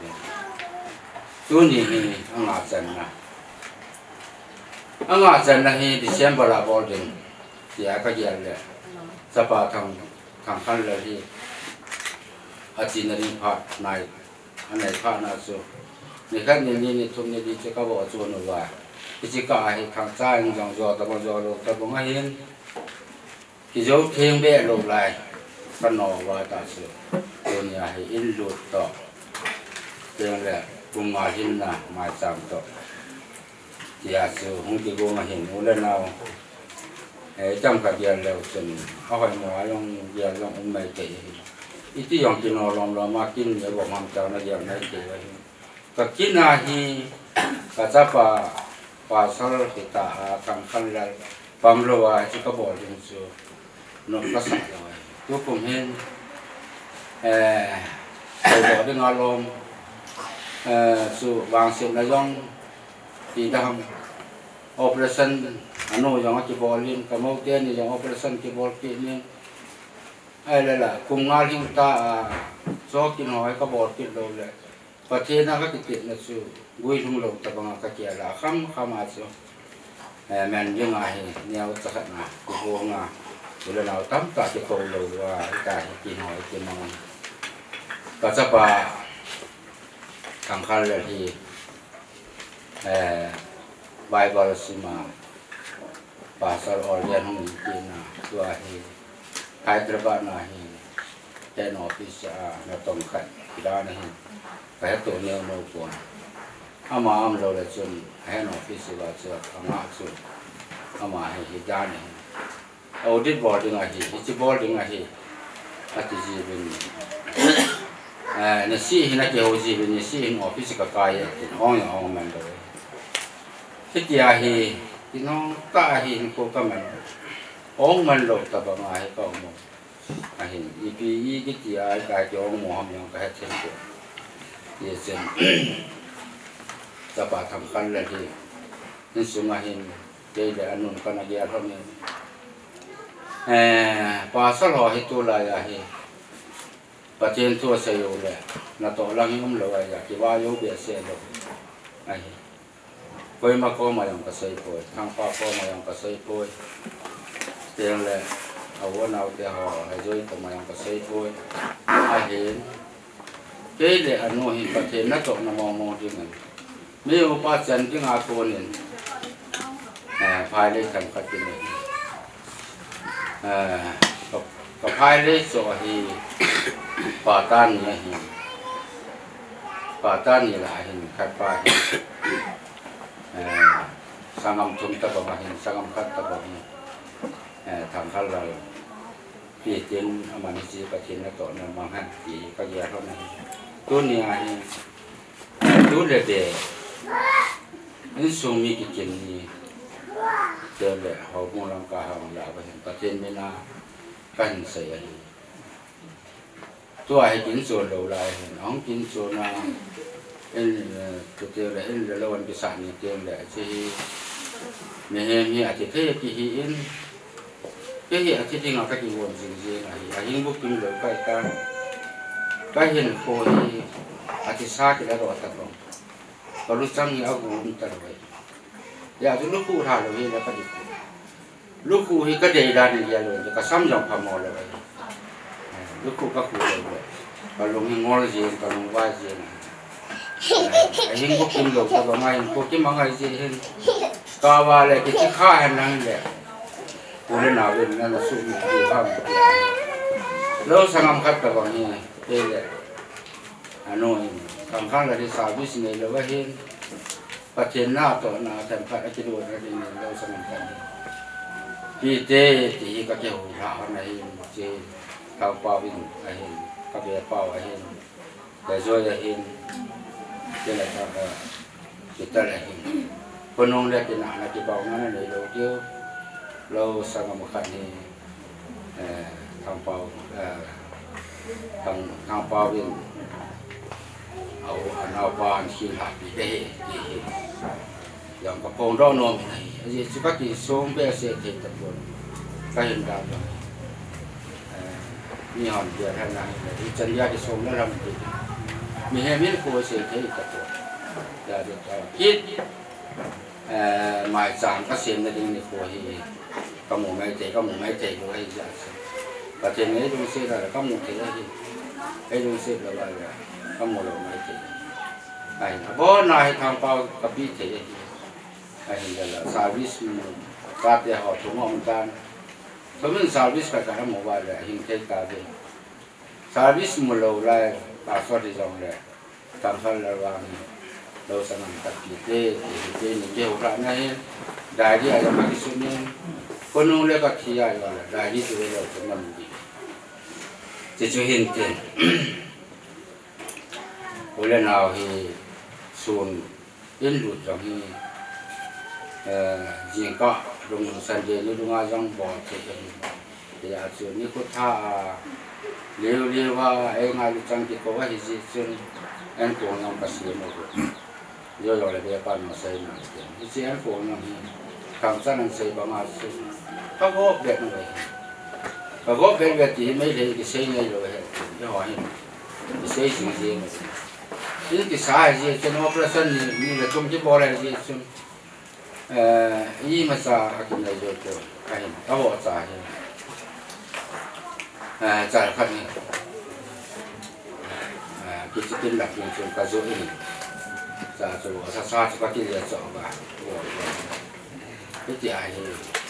tu này anh ngã chân này December là bao nhiêu thì cái gì là sắp ba thằng khăn là gì ở trên này phát này anh này phát nào số này cái này thùng này đi cho các bộ chôn ở ngoài chỉ cả hay thằng trai anh dòng dò tập dò rồi tập bóng hay hen cái dấu thiên bé lục lại con nọ và ta sửa tôi nhà hay in lụt to tiếng là cùng mà hin là mai chạm to thì sửa không chỉ cùng mà hin muốn lên nào trong cả giờ lều chân hỏi nói long giờ long mày kể ít tí dòng tiền nó lòng mà kinh đểบอกham cháu nó giờ này kể cái kinh là hi cái sao bà sao kita akan khăn là bám lâu chỉ có bỏ đi một số nó có sẵn rồi tôi cũng hen tôi bỏ đi ngồi lom sự vàng xịn là dòng thì đang operation anh nói rằng cái ball lên cái máu tiền thì rằng operation cái ball kia lên hay là cùng ngài chúng ta cho cái nói cái ball kia đâu lại và thế nào cái tiền là sự vui lung lâu tập bằng cái kia là khăm mà sự mình như ngài nhiều chắc là cái ball ngài rồi nào tắm cả cái cầu lâu và cả cái nói cái mong và chắc là thằng khăn là thì Bible sima pasal organ hong kina tua hi Hyderabad na hi ten office na tong khat ida na hi ka to ne no ko ama am lo le chun hen office ba chu ama chu ama hi da ne audit boarding a hi boarding a hi ati ji bin na si hi na ke ho ji bin si hin office ka kai ki hong man do cái gì thì nó ta hiện của các mình ông mình lột tập bằng ai có một hiện cái gì ai cái chỗ ông mua không cái trên của thì trên tập thầm khăn là thì nên số mà hiện đây là anh con là gì không nên và sau đó thì tôi lại thì và trên tôi sẽ yêu lại là tôi đang không lợi là cái bao nhiêu việc sẽ được này quay mà có mà dùng cái sấy phôi, thằng pa có mà dùng cái sấy phôi, tiền lệ, ở nào thì họ hay rồi có mà dùng cái sấy phôi, ai hiện, cái lệ anh nói hiện cái tiền nó trộn nó mò đi mình, mấy ông ba chân cái ngã cô nên, phải lấy thằng cái gì này, cái phải lấy rồi thì bà tan như hiện, bà tan như lại hiện cái phải sangam thum ta ba hin sangam khat ta ba hin thang khal la pi tin amani chi ka tin na to na mang han ti ka ya ro na tu ni a hi tu le de in su mi ki kin ni de le ho mo lam ka ha la ba hin ka tin me na kan sai a hi tu ai kin so lo lai hin ong kin so na in cái tiêu là in là lâu anh cái sản những tiêu là chỉ mình hiện thì thế thì hiện cái hiện thì ngọc cái nguồn gì này hiện bút kinh được cái hiện khôi thì xa cái đó rồi tập không còn lúc trong thì áo cũng tập vậy giờ thì lúc cụ thả rồi là cái gì lúc cụ thì cái đề đàn này rồi cái sắm dòng phẩm mỏ rồi lúc cụ các cụ rồi còn lúc thì ngon gì còn lúc vai gì hình bút kinh được tập bằng mai bút cái món gì hình cao vào lại cái chiếc khai hành năng này cô lên nào lên là sụp nhiều không lâu sang năm khách tập bằng như này đây là Hà Nội thằng khác là đi xào business này là cái hình phát triển nào tổ nào thành phát cái đồ này thì lâu sang năm khách vì thế thì các kiểu họ này chỉ thao bao bình là hình các bé bao là hình để rồi là hình đây là kita là hình penung dia kena nak kibau mana ni lo dia lo sama makan ni kampau kampau bin au pan khi happy day yang kapong ro no ni ji suka ki som be se te ta pun ka hin da ni hon dia than na ni chân dia ki som la ram ti mi he mi ko se te ta pun da de ta kit mai chạm các xem là đi này của thì có một ngày thì rồi hay giả và trên ấy đúng xe là có một thế là gì cái đúng xe là có một lần ngày thì này bố này thằng bao cặp đi thế này là service các nhà họ chúng họ mình mình service phải cả một vài là hình thế cả về service một lâu lại bảo sao thì dòng này thằng hơn là vàng đâu sang năm tập thì những cái hỗ trợ này đại đi ở trong cái số này คนนู้นเรียกก็ที่ใหญ่กว่าได้ที่สุดเลยจะมันดีจะช่วยเห็นเต็มคนเล่นเอาที่ส่วนอินดูดจากที่ยิงก็ลงสันเดนี่ดูงานยังบ่เจ็บแต่อาจจะนี่ก็ท่าเลี้ยวว่าไอ้งานจังที่เขาว่าที่ส่วนเอ็นโกงยังภาษีมาด้วยเยอะเลยเดี๋ยวปั้นมาใส่หนังที่เอ็นโกงยังทำสั้นใส่ประมาณสิเขาก็เบ็ดเลยเขาก็เบ็ดที่ไม่ได้ที่ใส่ในเลยที่หอยที่ใส่สิ่งเดียวที่ที่สายที่จะนอกประชันนี่แหละจงที่บอลอะไรที่ส่วนยี่มาซากินอะไรอยู่ตัวใครเขาบอกจ่ายจ่ายคันนี้กิจกินหลักอย่างเช่นกระโจนจ่ายตัวซาจะก็กินเยอะจังว่าที่ไอ้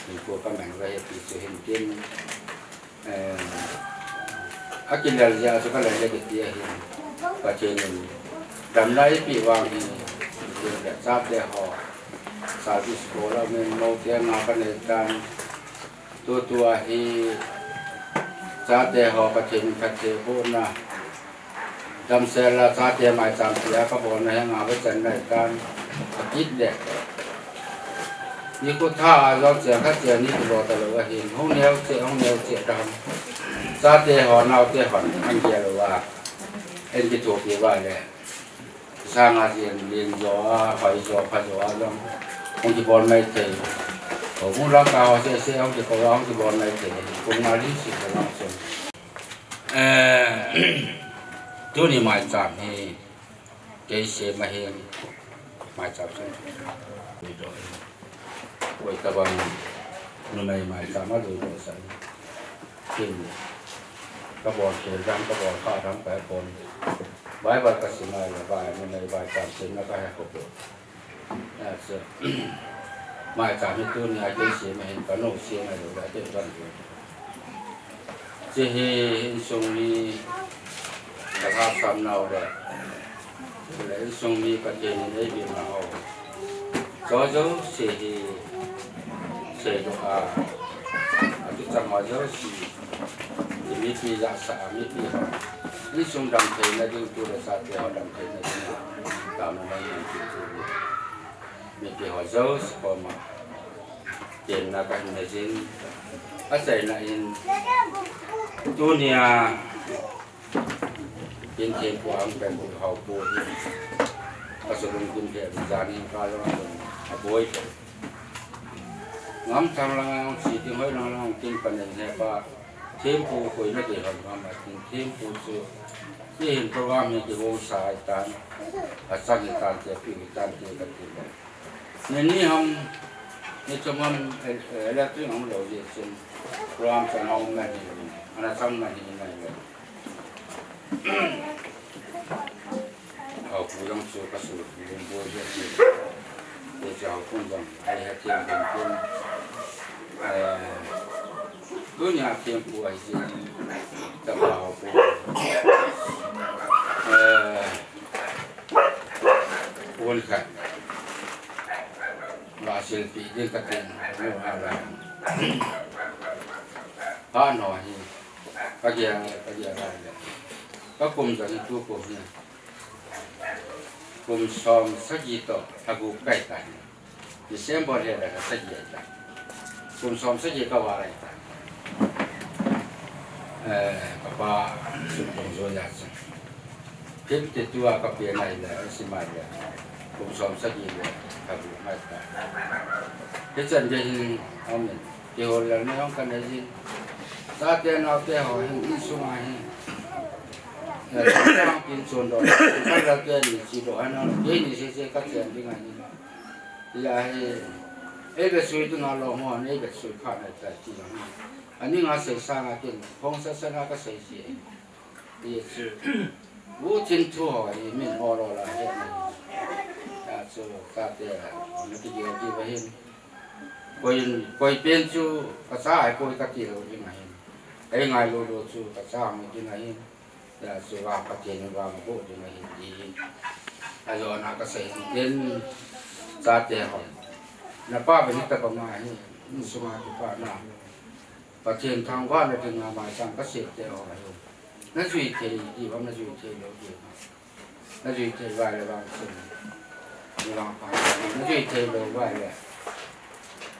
มีพวกกำลังอะไรที่จะเห็นกินกินอะไรจะก็เลยจะกินที่ประเทศนึงดำไรปีวางที่เด็กทราบได้หอสาวที่สโลเราเป็นโมเดลมาเป็นการตัวที่ทราบได้หอประเทศประเทศพูดนะดำเสร็จแล้วทราบได้หมายจำเสียก็บอกในงานวิจัยในการคิดเด็กนี่ก็ถ้าเราเสียค่าเสียนี่ก็บอกตลอดว่าเห็นห้องเนี้ยเสียดำทราบได้หอเนาเสียหอนอันเดียวว่าเอ็นจะถูกที่ว่าเลยสร้างอาเซียนเรียนย่อไฟย่อพัดย่อลงองค์ที่บอลไม่เตะผมรักเขาเสียองค์ที่เขาองค์ที่บอลไม่เตะผมมาที่สุดแล้วส่งตัวนี้หมายจับนี่เกษตรมาเห็นหมายจับส่งโดยไว้ตะวันนู่นในหมายจับมาโดยใส่ขึ้นกระบอกเขียนรำกระบอกข้าวรำแปะปนใบใบกระสีมาใบมันในใบจามเส้นแล้วก็ให้เขาปลูกเสือมาจามให้ตัวนี้ไอ้เสียมาเห็นกระโนกเสียมาดูได้เจ้าวันเดียวจะเห็นทรงนี้กระทำซ้ำเนาเลยแล้วทรงนี้ประเทศนี้ได้ดีมาเอาเจ้าเสียตัวทุกจังหวะเจ้าสีมีปีละสามมีปีหกนี่ส่งดำเทนดูตัวละสัตว์เดียวดำเทนนี่ตามนั้นยังติดตัวมีปีหัวเจ้าสปอร์มาเจนนักการเงินอาศัยในตัวเนี่ยเป็นเทนความเป็นภูเขาปูนอาศัยลงทุนเทนจานีก็ลงทุนบ่อยน้ำทางล่างสีที่ห้อยล่างกินปันเนี่ยป้าเทมปูคุยไม่ได้หรอกมาเทมปูสูที่เห็นโปรแกรมนี้ที่วงสายการอาศัยการเจ็บปีการเจ็บกันที่ในนี้เราในจำนวนเอเล็กทริกของเราเนี่ยเป็นโปรแกรมจะเอามาที่อันนั้นทำมาที่ไหนเลยเอาผู้ยังสูบก็สูบยังบัวเยอะที่จะเอาคนจังไอ้เทียมเป็นคนdunia tempo aja terbawa pun kan hasil pilih katin muara noi pagi adaก็กลุ่มจากตัวกลุ่มเนี่ยกลุ่มสองสักยี่ต่อถ้ากูใกล้กันที่เสียงบอลเรียนอะไรสักยี่ต่อกลุ่มสองสักยี่ก็ว่าอะไรBapak Sultan Zoya Kita tua kapian lain simaya kumsom saja kabu mata kita jadi amin diholan ni orang kan jadi saat dia nak teh ini sungai orang pinjam doa kalau dia ni si doa nak dia ni si kacian dengan ni dia betul itu ngalor mohon betul kan ada ciumอันนี้งานเสกสร้างอาจารย์พงศศนาก็เสกเสียนี่คือวูจินทั่วมีออโรลาเห็นอาจจะกาเดียมันที่เดียวที่ไปเห็นคอยเป็นจู่ภาษาไอ้คอยกัดที่เราที่ไหนไอ้ไงเราดูจู่ภาษามันที่ไหนแต่สุราปฏิเนวางโบที่ไหนดีไอ้ย้อนอาก็เสกเป็นซาเดียหอยนับป้าเป็นนิตประมาณนี้ sung a pa na pa chen thang wa na ting ma sang ka se te o na zui te di ba na zui te lo di na zui te wa le ba se ni la pa na zui te lo wa le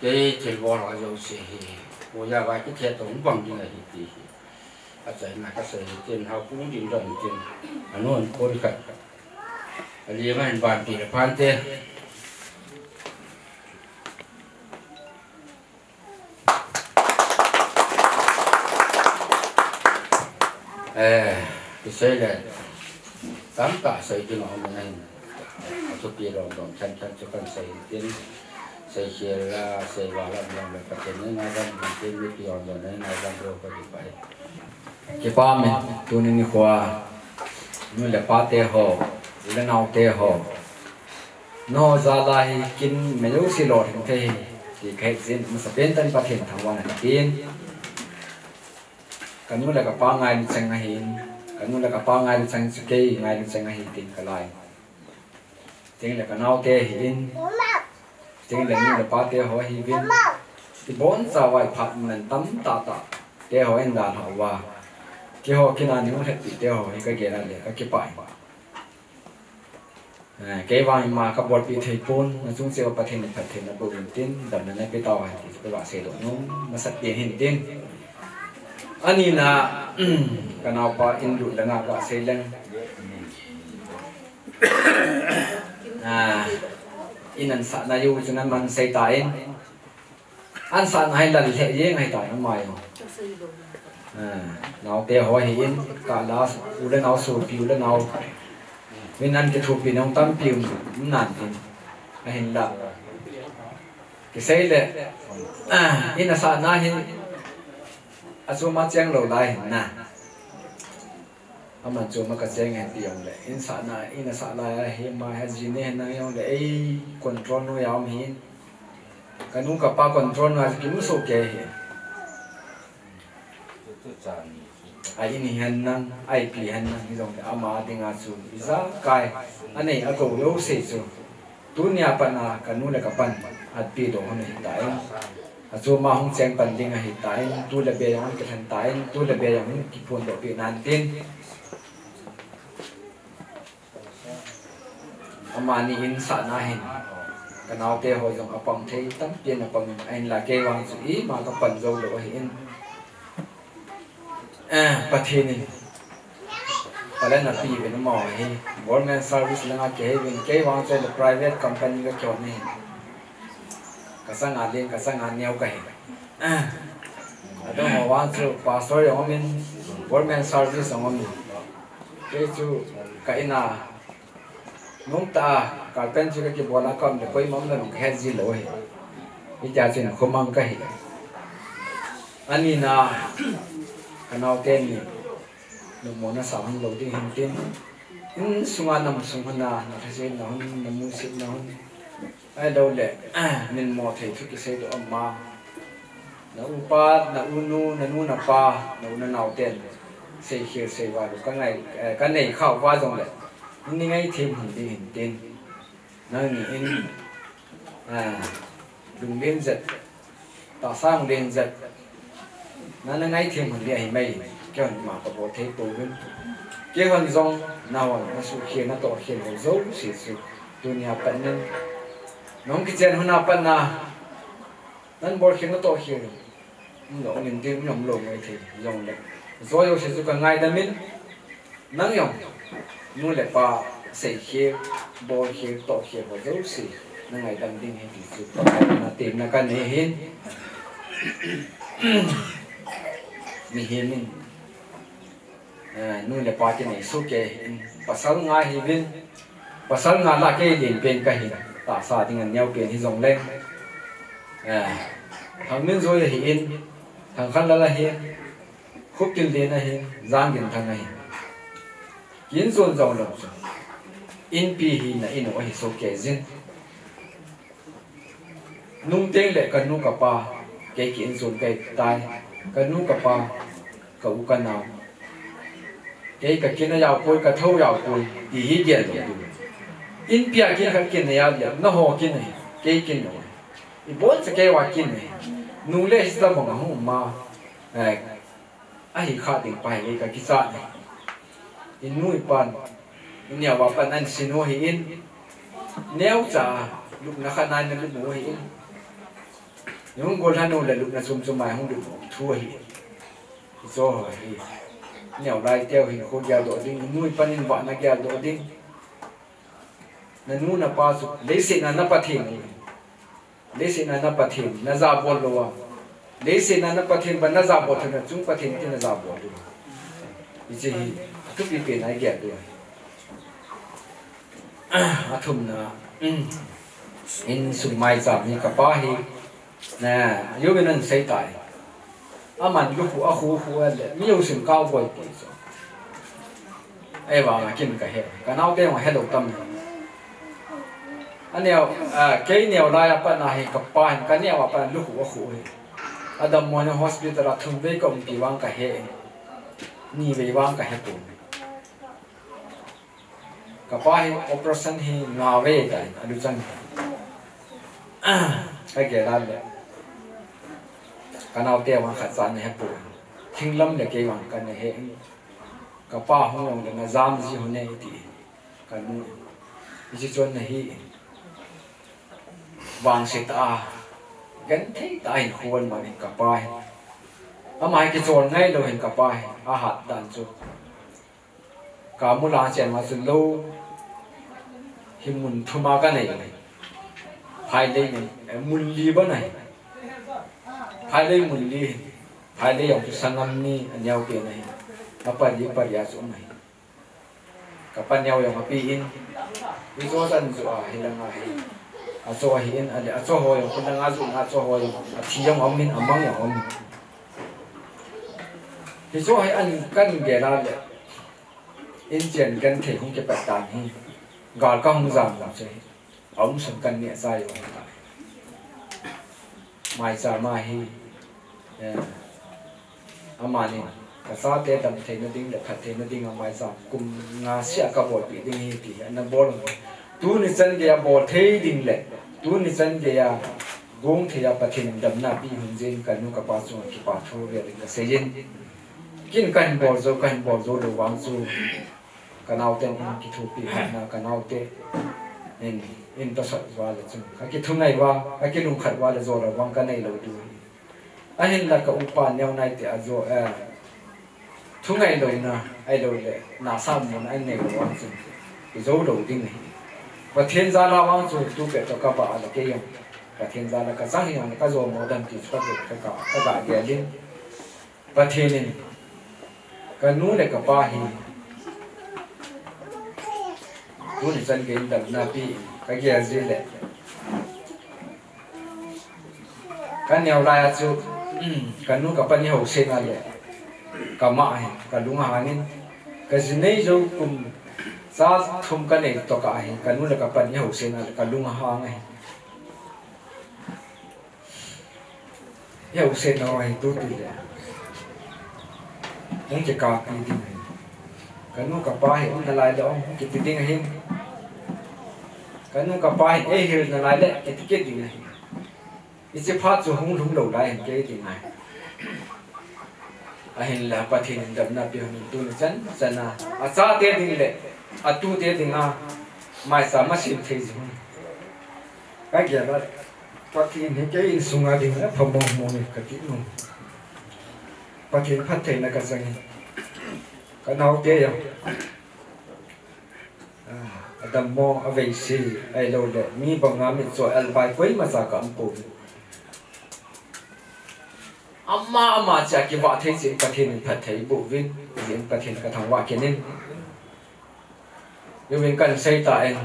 te te wo la yo se he wo ya ba ki te tong bang ni la hi ti a chai na ka se ten ha pu din ron ten anon ko ri ka ali ma en ban ti le pan te cái xây là tám cả xây cho nó mình này cho kia rồi chân cho con xây tiến xây kia là xây vào làm cái chuyện này làm cái việc rồi này làm rồi có gì vậy cái ba mình tu nên qua như là ba tê hồ là nào tê hồ nó ra lại kinh mấy lúc xí lọt thì cái chuyện mà sắp đến tân phát hiện thằng quan này tiên cái như là cái ba ngày đi sang ngày cái như là cái ba ngày đi sang cái ngày đi sang ngày tiền cái lại tiếng là cái nào tê hiện tiếng là như là ba tê hồ hiện thì bốn giờ vài phật mình tắm tạ tê hồ anh đàn họ và cái hồ kia là những cái tê hồ cái kia là cái bài cái vài mà các bột bị thầy phun nó chúng sẽ phát hiện nó bồi tiền đầm nó cái tàu thì các bạn sẽ đổi nó sạch tiền hiện tiền anh nhìn là cái nào pa in đủ là nào bạn sẽ lên in ăn sẵn là yêu cho nên mình sẽ tải ăn sẵn hay là lệ dễ hay tải nó mày nào tiêu hóa hiện cả lá u lên nào sôi piu lên nào bên ăn cái thuộc bên ông tâm piu cũng nản thì hình là cái xây lệ in là sẵn na hiện asuma chang lo lai na aman chuma ka chang he tiang le in sa na he ma ha jine na yong le ai control no yam hin kanu ka pa control na ki mu so ke he ai ni han nang ai pi han nang ni dong ama dinga chu iza kai anei a ko lo se chu dunya pana kanu le ka pan at pi do hon hi tai cho mà không xem phần đi ngày tại tôi là bè yang cái thành tại tôi là bè yang cái phun độ bị nan tin mà ni in sa na hin cái nào tê hồi dòng apam thấy tấm tiền apam anh là kê vang sự ý mà các phần dâu độ hin bát thiên này và lên là pi về nó mò hi government service là cái bên kê vang cho là private company cái chỗ này kasang alin kasang anyau kai ada mo wan chu pastor yo min government service ngom ni ke chu kai na nung ta kalpen chu ke bola kam de koi mong na nong he ji lo he i ja chen khomang kai ani na kanau ten ni no mo na sa hang lo ding hin tin in sunga nam sunga na thase na hon namu sit na hon ai đâu lệ nên mò thầy thức cái xe đó mà nó upa nó unu nó nu nó pa nó nu nào tiền xe kia xe vào cái này khảo qua rồi lệ nhưng ngay thêm hình tiền nó nghĩ đừng lên giật tạo sao lên giật nó ngay thêm hình địa hình mày cái hình mà có bộ thấy tổ lên cái hình dòng nào nó sự khiến nó tổ khiến nó dấu xịt xịt dunia bận nên nông cái chuyện hôm nào bận nên bỏ khi nó to khi nó nhìn tiếng nhom lồng này thì dòng đấy rồi yêu sẽ cái ngày đó mình nắng nhom nuôi lại pa xây khi bỏ khi to khi và dấu xì nó ngày đăng đinh hay thì chụp là tìm là cái này hin mình hin mình nuôi lại pa cái này số cái pasal ngay hi bên pasal ngay là cái điện bên cái hi tạ xa thì ngân nhau biển thì rồng lên thằng miếng rồi là hiện thằng khăn là hiện khúc tiền tiền là hiện giang tiền thằng này kiến dồn dòng lộc in pi hi là in ở số kẻ riêng nung tên lệ cần nung cặp ba cái kiến dồn cái tai cần nung cặp ba cậu cần nào cái kiến nó giàu côi cái thâu giàu côi thì hi điện rồi in pia kia kan kin ya ya no ho kin này cái kin này i bon sa cái wa kin này nu le sta bang hu ma ai kha ding pai le ka ki sa ni in nui pan in ya wa pan an sinu hi in neu cha lúc na kha nai na lu mu hi in yung gol hanu le lúc na sum mai hung du thua hi zo hi neo lai teo hi ko ya do ding nui pan in wa na ya do ding na nu na pa su le se na pa thi ni le se na pa thi na za bol lo wa le se na pa thi ba na za bol thana chung pa thi ti na za bol du ji hi tu pi pe nai ge du a thum na in sum mai za ni ka pa hi na yo ben an sei tai a man lu hu a hu hu le mi yo sim cao boy ti so ai ba ma kin ka he ka nau te ma he do tam anh neo cái neo lai apa na he ka pa ka neo apa lu hu a hu he adam mo na hospital a thum ve kom ti wang ka he ni ve wang ka he pu ka pa he operation hi nga ve ka adu chan cái kia ra le cái nào tiêu mà khát san này bù thinh lâm để cái bằng cái này hệ cái pa không用để mà giam gì hôm nay thì cái nu chỉ chọn này hi vàng sẽ ta gắn thấy tại khuôn mà hình cái pa à mai cái chọn ngay đâu hình cái pa à hạt đàn chú cả một lá chén mà dừng lâu thì muốn thu ma cái này phải đây này muốn li bên này phải đây muốn li phải đây ông sang năm ni anh nhau kia này apa dia parias umai kapan nhau yang api in itu kan so hilang ai aso hin ada aso ho yang kunang azu aso ho yang ati yang amin amang yang amin itu hai an kan ge la le in chen kan thể không cái bạch tàn hi gà công giảm làm chơi ông sân căn nhẹ sai rồi mai sa mai hi amani ka sa te tam the na ding le khat the na ding mai sa kum nga sia ka bol pi ding hi ti na bol tu ni chan ge bol the ding le tu ni chan ge ya gong the ya pathin dam na pi hun jin kan nu ka pa chu ki pa thu le ka se jin kin kan bol zo do wang chu kanau ten ki thu pi na kanau te in to sa wa le chu ka ki thu nai wa ka ki lu khat wa le zo la wang ka nei lo du a hin la ka upa neu nai te a zo thu ngai lo na ai lo le na sa mun ai nei lo wang chu ki zo lo ding nei wa thiên gia la wang chu tu pe to ka ba la ke yong ka thiên gia la ka sa hi ka zo mo dan ti ka ga ge lin pa thiên ka nu le ka pa hi tu ni chan ge dam na pi cái kia gì đấy cái neo lai chú cái nu cái pani hậu sinh này cái mãi cái lung hàng nên cái gì này chú cùng sa thum cái này to cái nu là cái pani hậu sinh này cái lung hàng này hậu sinh này tu đi đấy không chỉ cả cái gì cái nu cái pa hiện là lại đó cái gì tiếng hiện cái nó gặp phải ấy hiện là lại đấy cái gì này ít sẽ phát cho không đúng đầu lại cái gì này anh là bắt hiện đập nạp biểu hiện tu chân chân à cha tiền đi lệ tu tiền đi mai sao mà xin thế gì cái gì đó bắt hiện cái sung đi nữa phong bông mông cái gì luôn bắt hiện phát hiện là cái gì cái nào tiền đầm mò ở về xì ai lâu lệ mi bằng ngắm mình rồi ăn bài quấy mà sao cảm bụng amma chả cái vợ thấy gì cái thiên thật thấy bộ viên diễn cái thiên cái thằng vợ kia nên nhưng mình cần xây tại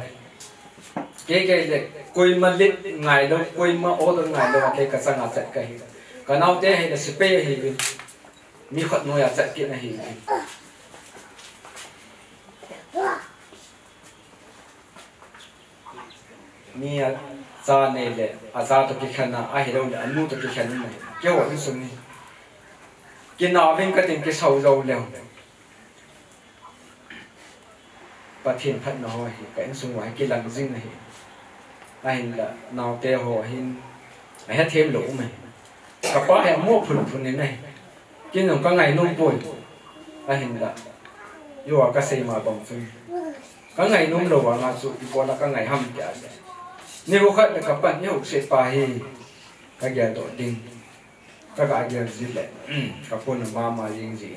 cái lệ quay mà lít ngày đâu quay mà ô đâu ngày đâu cái sang ngặt cái nào thế hay là spray hay mi khát nuôi à chạy kia này mi cha này lệ cha to cái khăn na ai đâu là nu to cái khăn này cái họ như sung này cái nào bên cái tiền cái sầu dầu lèo và thiên phật nó hỏi cái sung ngoài cái lần dinh này ai là nào teo họ hin ai hết thêm lỗ mày Kapa hay mua phun này cái nó có ngày nung bồi là hình là yêu cái xây mà bằng chung cái ngày nung đầu vào là chụp qua là cái ngày hâm cả nếu khách là các bạn yêu sẽ phải cái gì đó tin cái gì gì đấy các con mà gì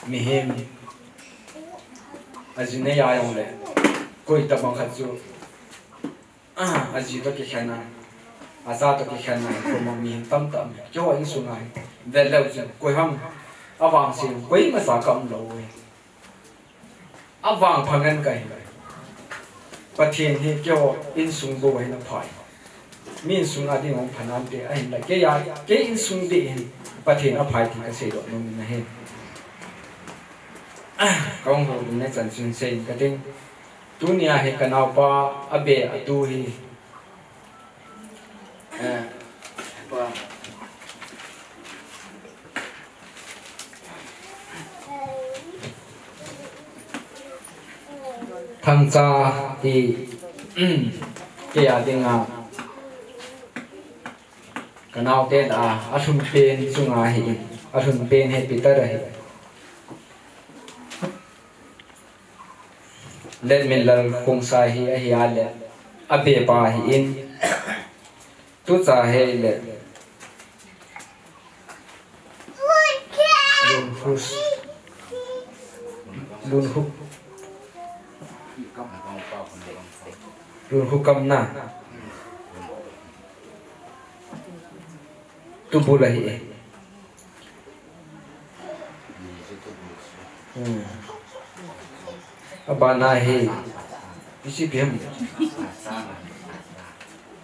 mi hem azine ya yong le koi ta bang khat chu aji to ki khana aza to ki khana ko ma mi tam tam cho anh su ngai ve lo chu koi ham awang sin koi ma sa kam lo we awang phangan kai pathian hi cho in sung bo we na phai min sung a ding ong phanan te ai la ke ya ke in sung de pathian a phai thi ka se do no na he công hồ đúng này chân sinh sinh cái tiếng tu nia hay cái nào pa abe atu hi thằng cha thì cái à tiếng à cái nào tên athun pen sunga hi athun pen hay peter hi lên mình là không sai hi hi ale abe pa hi in tu cha he le lun hu kam na tu bu la hi abana hi isi bhem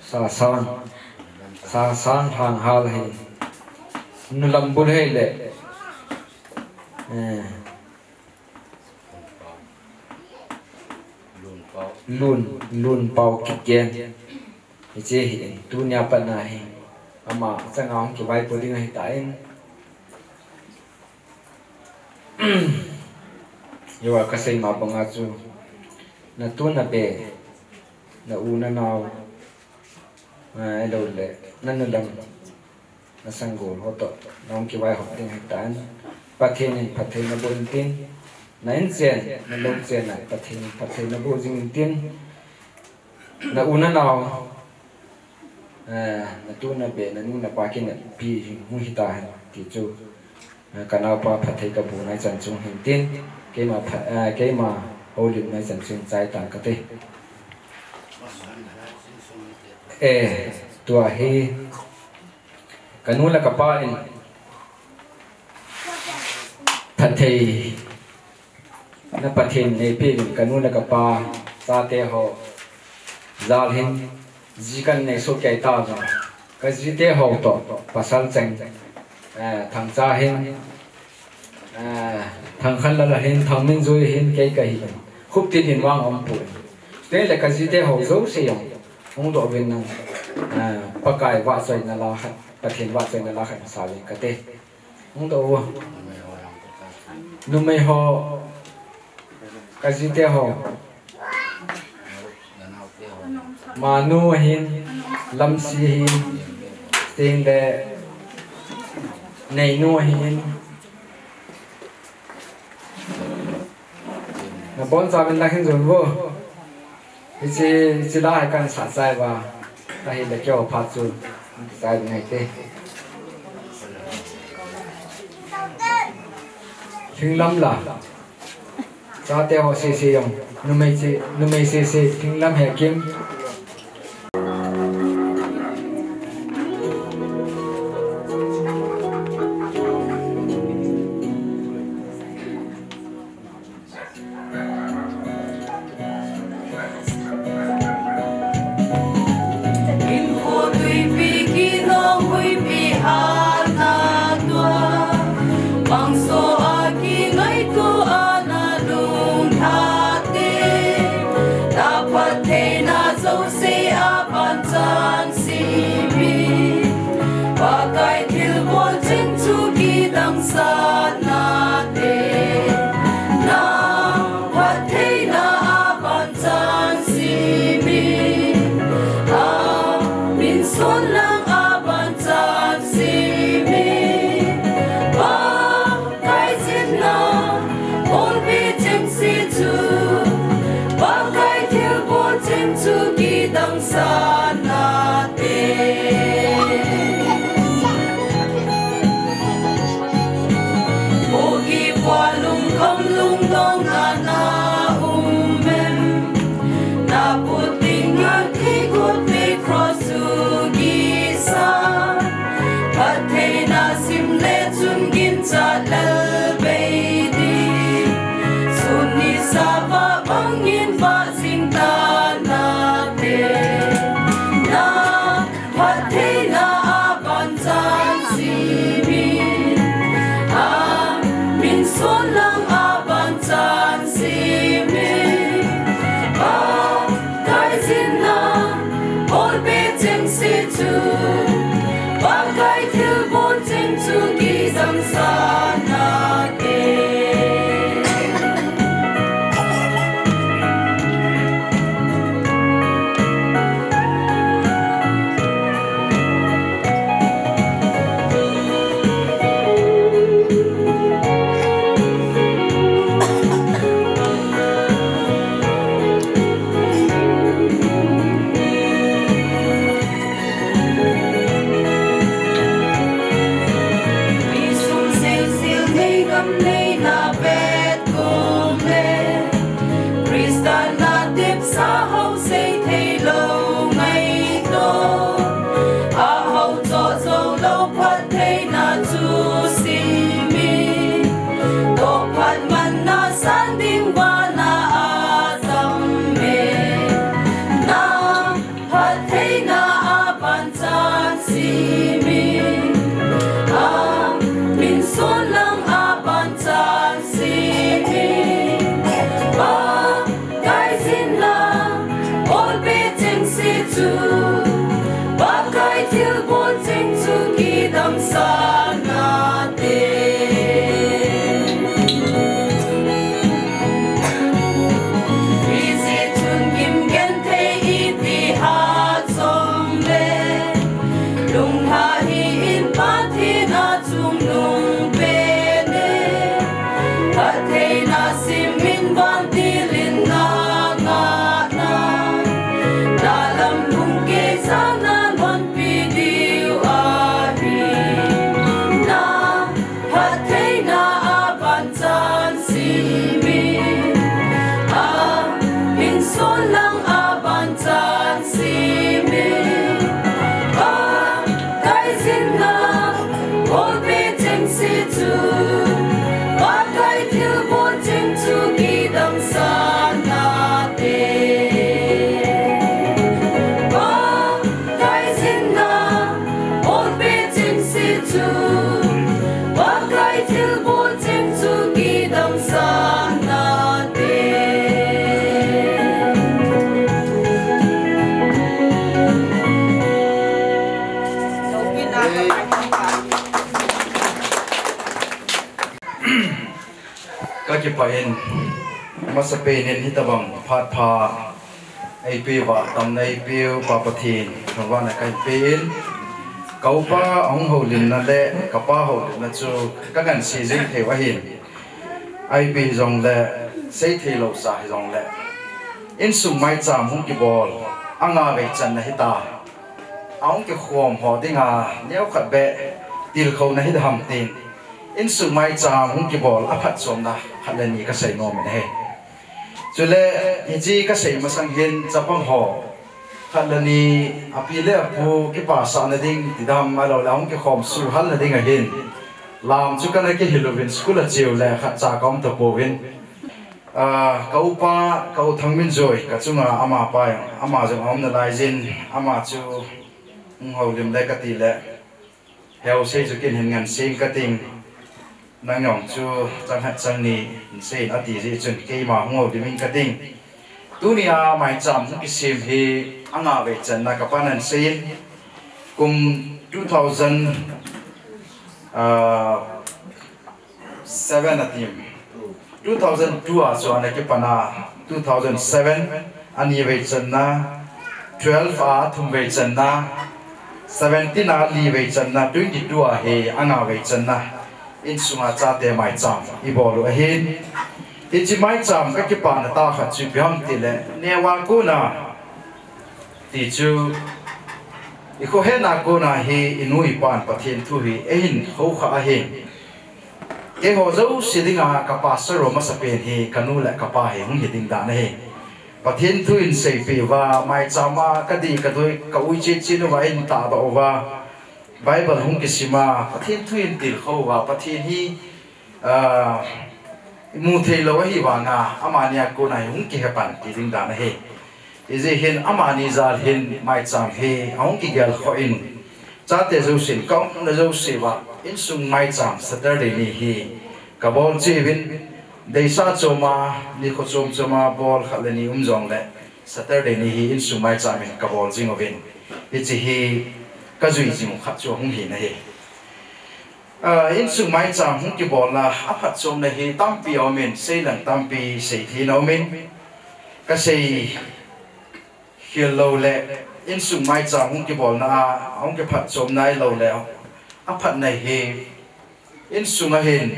sa san thang hal hi nu lambul he le lun pau kiken che hi tu nya pa na hi ama changong ki vai puding hi tain yêu cái xây mà bằng áo chú na tu na bè na u na nào ai đâu lệ năn năn đằng na sang gồm họ tọt nong kêu vai học tiếng hạt tán phát thiên na bốn tiếng na in tiền na lâu tiền này phát thiên na bốn dinh tiền na u na nào na tu na bè na nu na pa kia na pi mu hita thì chú cái nào pa phát thiên cái bộ này chân chung hình tiền cái mà ô liu này sản sinh trái tàn cái tê tua hi cái nút là cái pa in thật thì nó phát hiện này pin cái nút là cái pa sa tê ho zal hin chỉ cần này số cái ta rồi cái gì tê ho to pasal cheng thằng cha hin thằng khăn là hình thằng mình rồi hình cái khúc tin hình vang ông bụi thế là cái gì thế hậu dấu xì ông độ bên năng bác cái vợ rồi là khăn bác hiện vợ rồi là khăn sao vậy cái thế ông độ nôm mày họ cái gì thế họ mà nu hình lâm si hình tiền để này nu hình na bon sa bên lakin zon vô ichi la hai kan sa sai wa ta hi le kyo pha chu sai ngai te thing lam la sa te ho se yong nu mai se thing lam he kim cái pain masa pain ni tabang phat pha ai pi wa tam nei piu pa pathin thwa na kai pain kau pa ong ho lin na le ka pa ho na chu ka gan si jing the wa hin ai pi jong le sei the lo sa jong le in sum mai cham hung ki bol anga ve chan na hita ong ki khom ho dinga neu khat be til kho na hi ham tin in su mai cham hung ki bol a phat som na khalani ka sei no men he chule hi ji ka sei ma sang hin chapang ho khalani apile pu ki pa sa na ding tidam ma lo laung ki khom su hal na ding a hin lam chu kana ki hilovin school a chiu le kha cha kom to po win kau pa kau thangmin joy ka chunga ama pa ama jong om na lai jin ama chu ho lim le ka ti le heo sei chu kin hin ngan sing ka ting nang yong chu chang hat chang ni sei na ti ji chun ke ma ngo lim ka ting tunia mai cham ki sim hi anga ve chan na ka panan sei kum 2007 atim 2002 so na ki pana 2007 ani ve chan na 12 a thum ve chan na 17 a li ve chan na 22 a he anga ve chan na in sunga cha te mai cham I bolu a hin ti chi mai cham ka ki pa na ta kha chu byam ti le ne wa ko na ti chu I ko he na ko na hi inui pan pathin thu hi e hin ho kha a hin ke ho zo sidinga ka pa sa ro ma sa pen hi kanu la ka pa he hung hi ding da na he pathin thu in sei pe wa mai chama ka di ka doi ka ui che chi no wa in ta ba wa Bible hung kisima pathin thu in til kho wa pathin hi mu thei lo hi wa nga amania ko na hung ki hepan ti ding da na he ize hin amani zal hin mai cham he hung ki gel kho in cha te zo sin kong na zo se wa in sung mai cham Saturday ni hi kabol che win đây sa choma ni kho choma ball khalani umjong le Saturday ni hi in sumai chamin ka ball jing ovin hi chi hi ka zui jing khat chu hung hi na hi in sumai cham hung ki ball la aphat chom na hi tampi omen sei lang tampi sei thi no min ka sei hello le in sumai cham hung ki ball na hung ki phat chom nai lo le aphat nei hi in sunga hin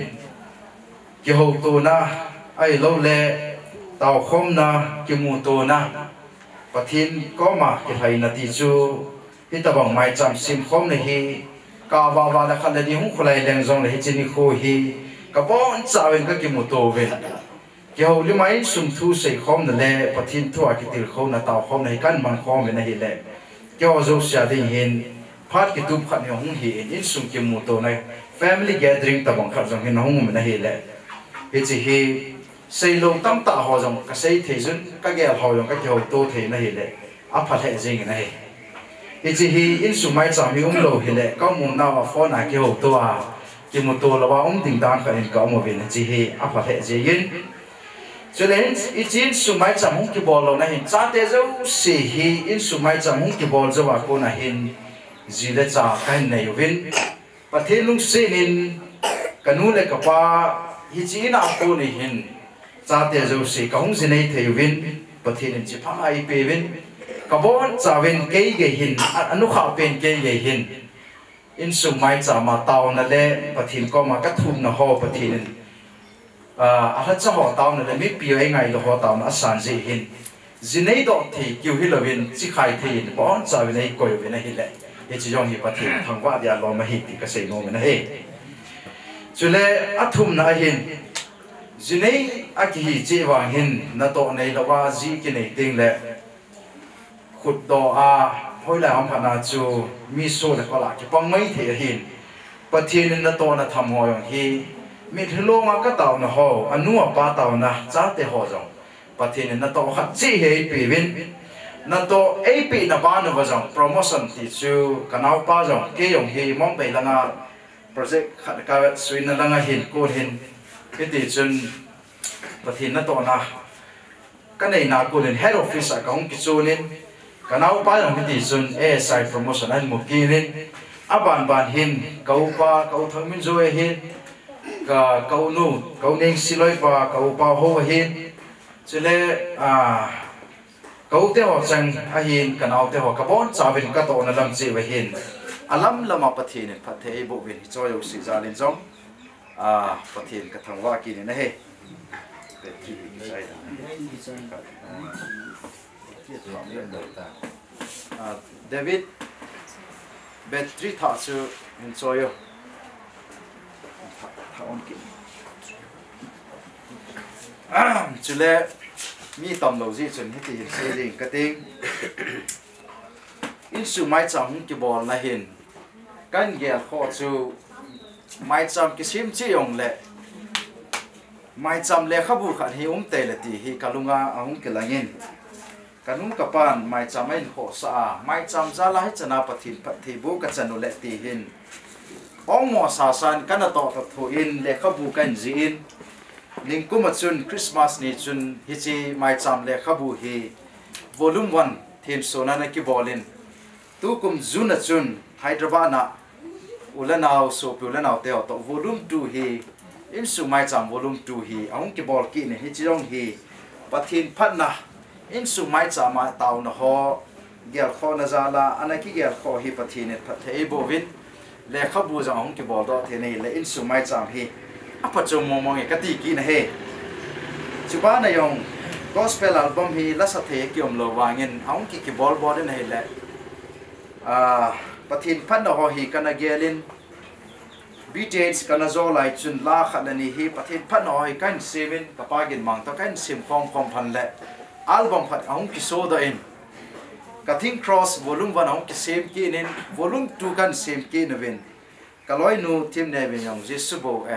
ki ho to na ai lo le tàu khom na ki mu to na pathin có mà ki hai na ti chu hi ta bang mai cham sim khom ne hi ka wa la khan le ni hung khulai leng zong le hi chini kho hi ka bon chawen ka ki mu to ve ki ho li mai sum thu sei khom na le pathin thua ki til kho na tàu khom ne kan man khom ne hi le ki ho zo sia ding hin phat ki tup khat ne hung hi in sum ki mu to na family gathering ta bang khat zong hin hung ne hi le hi chi hi xây lâu tâm tạ họ rằng cái xây thế dân các cái họ rằng các kiểu tô thế này lệ áp phạt hệ gì này thì chỉ hi in số mai chạm hi lâu hi lệ có muốn nào mà phone này kiểu tô à kiểu một tô là bao tình đàn phải có một việc chỉ hi áp phạt hệ gì in cho nên in số mai chạm không kiểu bò lâu này hin cha thế dấu xì hi in số mai chạm không kiểu bò dấu à cô này hin gì lệ cha cái này vin và thế lúc xí nên cái nút lệ cái pa hi chỉ na cô này hin cha te zo si ka hung sinei thei win pathin chi phang ai pe win ka bon cha win ke ge hin anu kha pen ke ge hin in sum mai cha ma taw na le pathin ko ma ka thum na ho pathin a ha cha ho taw na le mi pi ai ngai lo ho taw na san ji hin zinei do thei kyu hi lo win chi khai thei bon cha win ai ko win hi le ye chi jong hi pathin thang wa dia lo ma hi ti ka sei no na he chule athum na hin Zinei aki che wang hin na to nei lawa ji ki nei ting le khut do a hoi la am phana chu mi so le kala ki pang mai the hin pathin na to na tham ho yong hi mi thlo ma ka taw na ho anu pa taw na cha te ho jong pathin na to khat chi he pi win na to ap na ba na wa jong promotion ti chu kanau pa jong ke yong hi mong pe langa project khat ka swin na langa hin ko hin cái tỷ chân và thì nó to na cái này là của head office ở công cái chỗ nên cái nào ba trong cái tỷ chân ASI promotion anh một kia nên bạn bạn hin câu ba câu thằng mình rồi hin cả câu nu câu nên xin lỗi và câu bao hồ hin cho nên câu tiêu học sinh hin cái nào tiêu học các bọn trả về cái tổ là làm gì vậy hin lắm là mà bắt thì nên phát thế bộ viên cho yêu sự ra lên giống phát hiện cái thằng hoa kỳ này này David battery thả cho mình chơi yo thả on kỹ chú lệ mi tầm đầu gì chuẩn hết thì xây dựng cái tiếng in sự mai chẳng cái bò này hiện cái nghề khó chú mai chăm cái sim chi ông lệ mai chăm lệ khắp buổi khát hi tê lệ thì hi kalunga cái langin kanung kapan mai chăm anh khó sa mai chăm ra lại chana pathi bu cái chanu lệ thì hin ông mò sa san cái nào to thu in lệ khắp buổi cái gì in ning kuma chun Christmas ni chun hi chi mai chăm lệ khắp buổi hi volume 1 theme sona na ki bolin tu kum juna chun Hyderabad na ulanao so ulanao teo to volume 2 hi in sumai cham volume 2 hi aung ki bol ki ne hi chirong hi pathin phatna in sumai chama taw na ho gel kho na zala anaki gel kho hi pathin et phathei bovin le khabu jang aung ki bol do the nei le in sumai cham hi apa chom mo mo ka ti ki na he chuba na yong gospel album hi la sa the ki om lo wangin aung ki bol bod ne le pathin phan na ho hi kana gelin BTS kana zo lai chun la khalani hi pathin phan na ho hi kan seven kapagin mang to kan sim khom phan le album phat aung ki so da in kathing cross volume 1 aung ki sem ki nen volume 2 kan sem ki na ven kaloi nu tim ne ven yong jesubo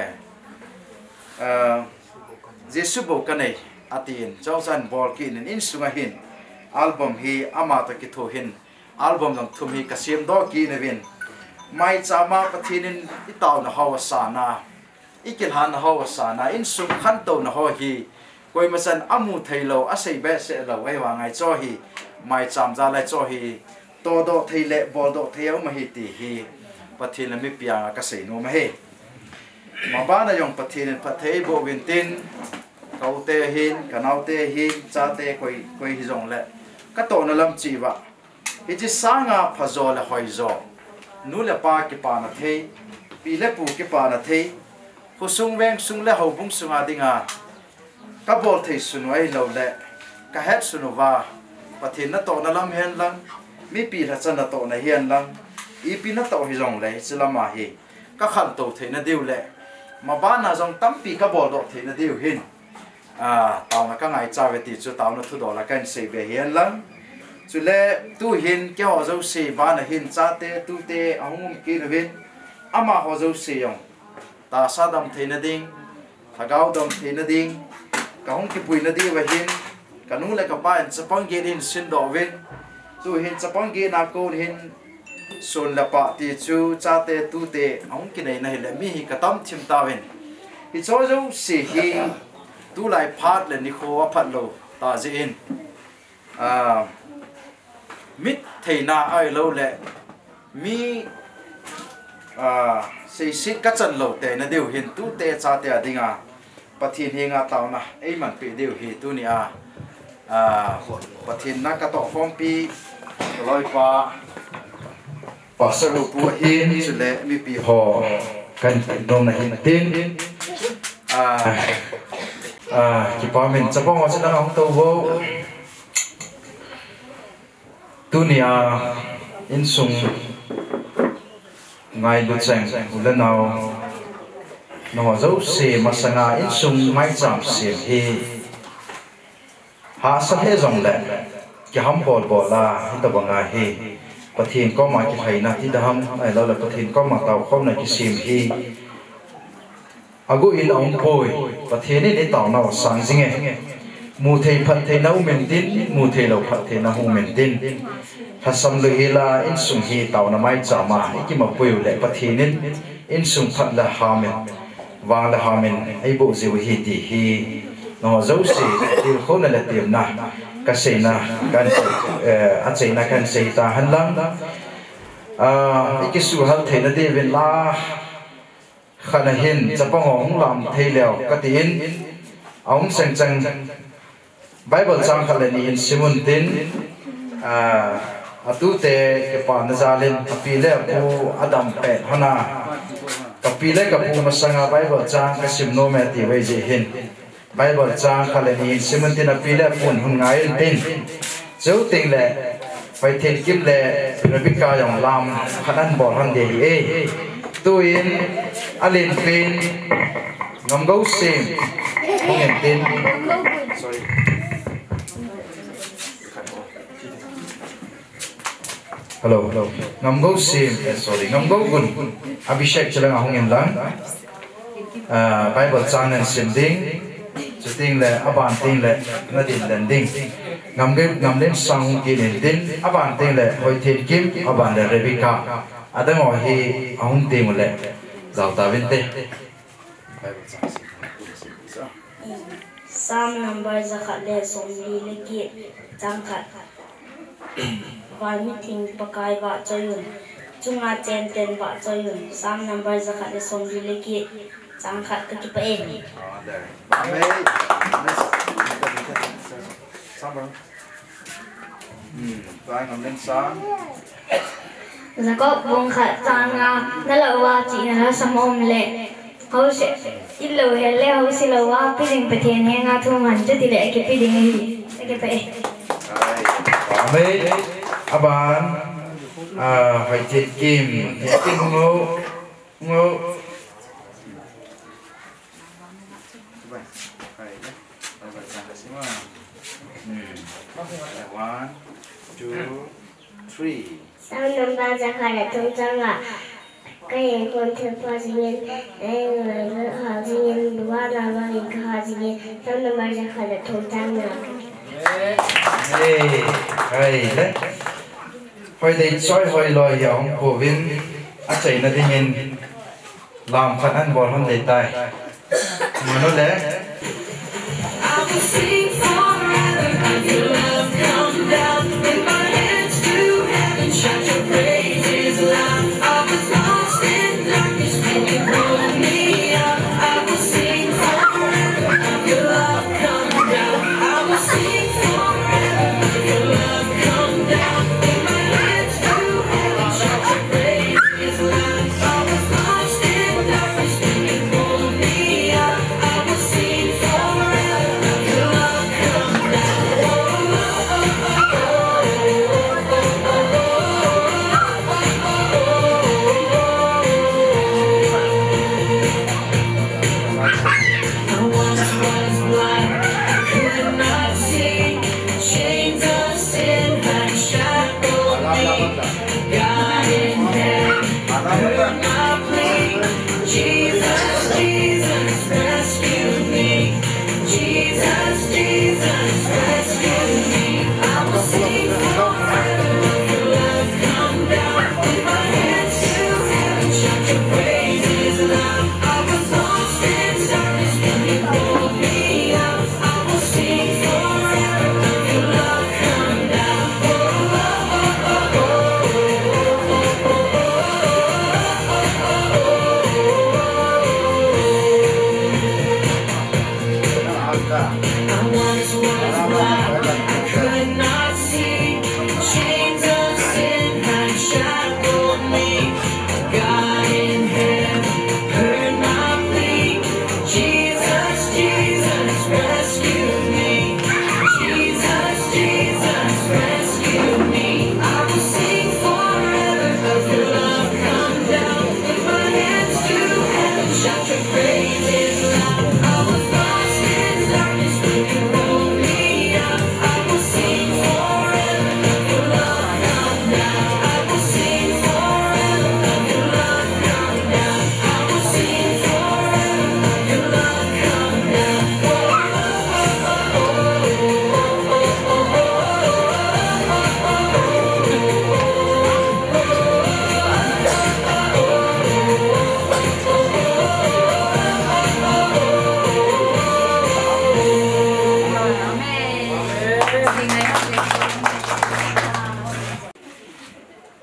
jesubo kanai atin chawsan bol ki nen in sunga hin album hi ama to ki tho hin album dang thum hi kasem do ki ne vin mai chama pathinin itaw na hawa sana ikil han ho sana in sum khan to na ho hi koi ma san amu thailo a sei be se lo ai wa ngai cho hi mai cham za lai cho hi to do thaile bol do theu ma hi ti hi pathil mi piang ka sei no ma he ma ba na yong pathil pathei bo win tin kau te hin kanau te hin cha te koi hi jong le ka to na lam chi wa hi chi sanga phazo la hoi zo nu le pa ki pa na thei pi le pu ki pa na thei hu sung weng sung le ho bung sunga dinga ka bol thei sunwai lo le ka het sunuwa pathin na to na lam hen lang mi pi la chan na to na hian lang i pi na to hi jong le chilama hi ka khan to thei na diu le ma ba na jong tam pi ka bol do thei na diu hin tao na ka ngai cha ve ti chu tao na thu do la kan sei be hian lang chu le tu hin ke ho zo se ba na hin cha te tu te ahum ki na vin ama ho zo se yong ta sa dam thei na ding thagau dam thei na ding ka hong ki pui na di wa hin ka nu le ka pa en chapang ge din sin do vin tu hin chapang ge na ko hin sun la pa ti chu cha te tu te hong ki nei na hi le mi hi ka tam thim ta vin hi cho zo se hi tu lai phat le ni kho phat lo ta je in mit thei na ai lo le mi sei sit ka chan lo te na deu hin tu te cha te adinga pathin hinga taw na ei man pe deu hi tu ni pathin na ka to form pi loi pa sa lu pu hin chu le mi pi ho kan dom na hin tin ki pa min chapong wa chana hong to wo tu ni in sung ngai lu chang ulan naw no zo se masanga in sung mai cham se hi ha sa he jong le ki ham bol bola hi ta banga hi pathin ko ma ki thaina ti da ham ai lo la pathin ko ma taw khom na ki sim hi agu in ong poi pathin ni taw na sang jinge mu thei phat thei nau men tin mu thei lo phat thei na hu men tin hasam le hila in sung hi taw na mai chama ki ma poi le pathin in sung phat la hamen wang la hamen ai bo je hi ti hi no zo se til khona la tim na ka sei na kan a sei na kan sei ta han lang ki su hal thei na de ven la khana hin chapang ong lam thei leo ka tin ong sang chang bible chang khale ni in simun tin atu te ke pa na zalen api le pu adam pe hana kapi le ka pu masanga bible chang ka sim no me ti wei je hin bible chang khale ni simun tin api le pun hun ngai tin cheu ting le pai then kim le rebika yong lam khanan bol han de e tu in alin pin ngam go sim hong en tin sorry hello ngam go sim sorry ngam go gun abhishek chalang hong en lang bible chang and sim ding chuting le aban ting le na din landing ngam len sang ki len din aban ting le hoi the kim aban le rebika adang o hi ahung ting le zau ta vin te Sam number zakhat le somli le ki changkhat vai meeting pakai wa choyun chunga chen ten wa choyun sam number zakhat le somli le ki changkhat ka ki pa en vai ngam len sang zakot bong khat changa nalawa chi na samom le hau se illo hele hau silawa piding pathen henga thuman chati le ke piding hi ke pe ame aban hai chen kim ngo one, two, three. Sao năm ba ra khỏi là trung tâm ạ. Các em con thưa qua sinh viên, người vợ họ sinh viên, ba là ba hình họ sinh viên. Sao năm ba ra khỏi là trung tâm ạ. Hay đấy. Hồi đây chơi hồi lòi hiểu của viên chạy nó đi nhìn làm khăn ăn bò hơn để tay mà nó lẽ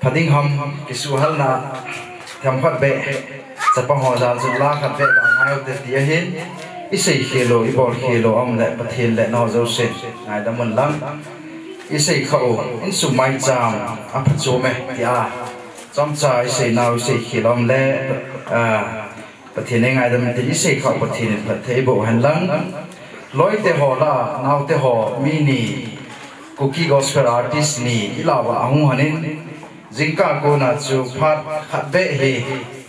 Phading hom kisuhal na tham khat be chapa ho dal chu la khat be ba ngai te tia hin isei khelo I bol khelo am le pathin le no zo se ngai da mun lang isei khao in su mai cham a pha chu me tia chom cha isei naw isei khilom le pathin ngai da mun te isei khao pathin phat thei bo han lang loi te ho la naw te ho mini cookie gospel artist ni ilawa ahu hanin Zinka ko na chu phat khat be hi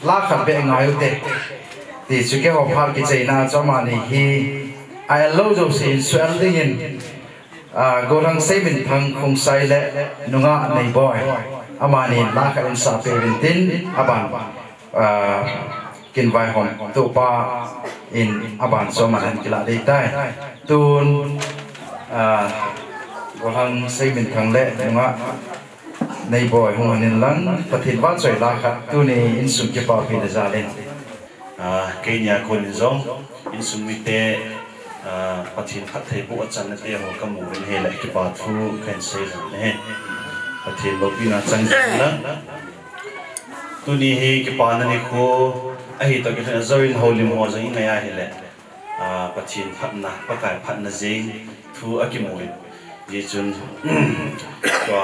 la khat be ngai te ti chu ke ho phat ki chei na choma ni hi ai lo jo sin swel ding in gorang sei min thang khong sai le nunga nei boy amani la kha in sa pe rin tin aban kin vai hom tu pa in aban choma an kila dei tai tun gorang sei min thang le nunga nei boy hong anin lang pathin wa choi la khat tu ni in sum ke pa phi da za len Kenya kon zong in sum mi te pathin khat thei bu achan na te ho ka mu rin he la ki pa thu kan sei ne pathin lo pi na chang la tu ni he ki pa na ni ko a hi to ki na zoin holim ho zang in ya he le pathin khat na pa kai phat na jing thu a ki mu ye chun to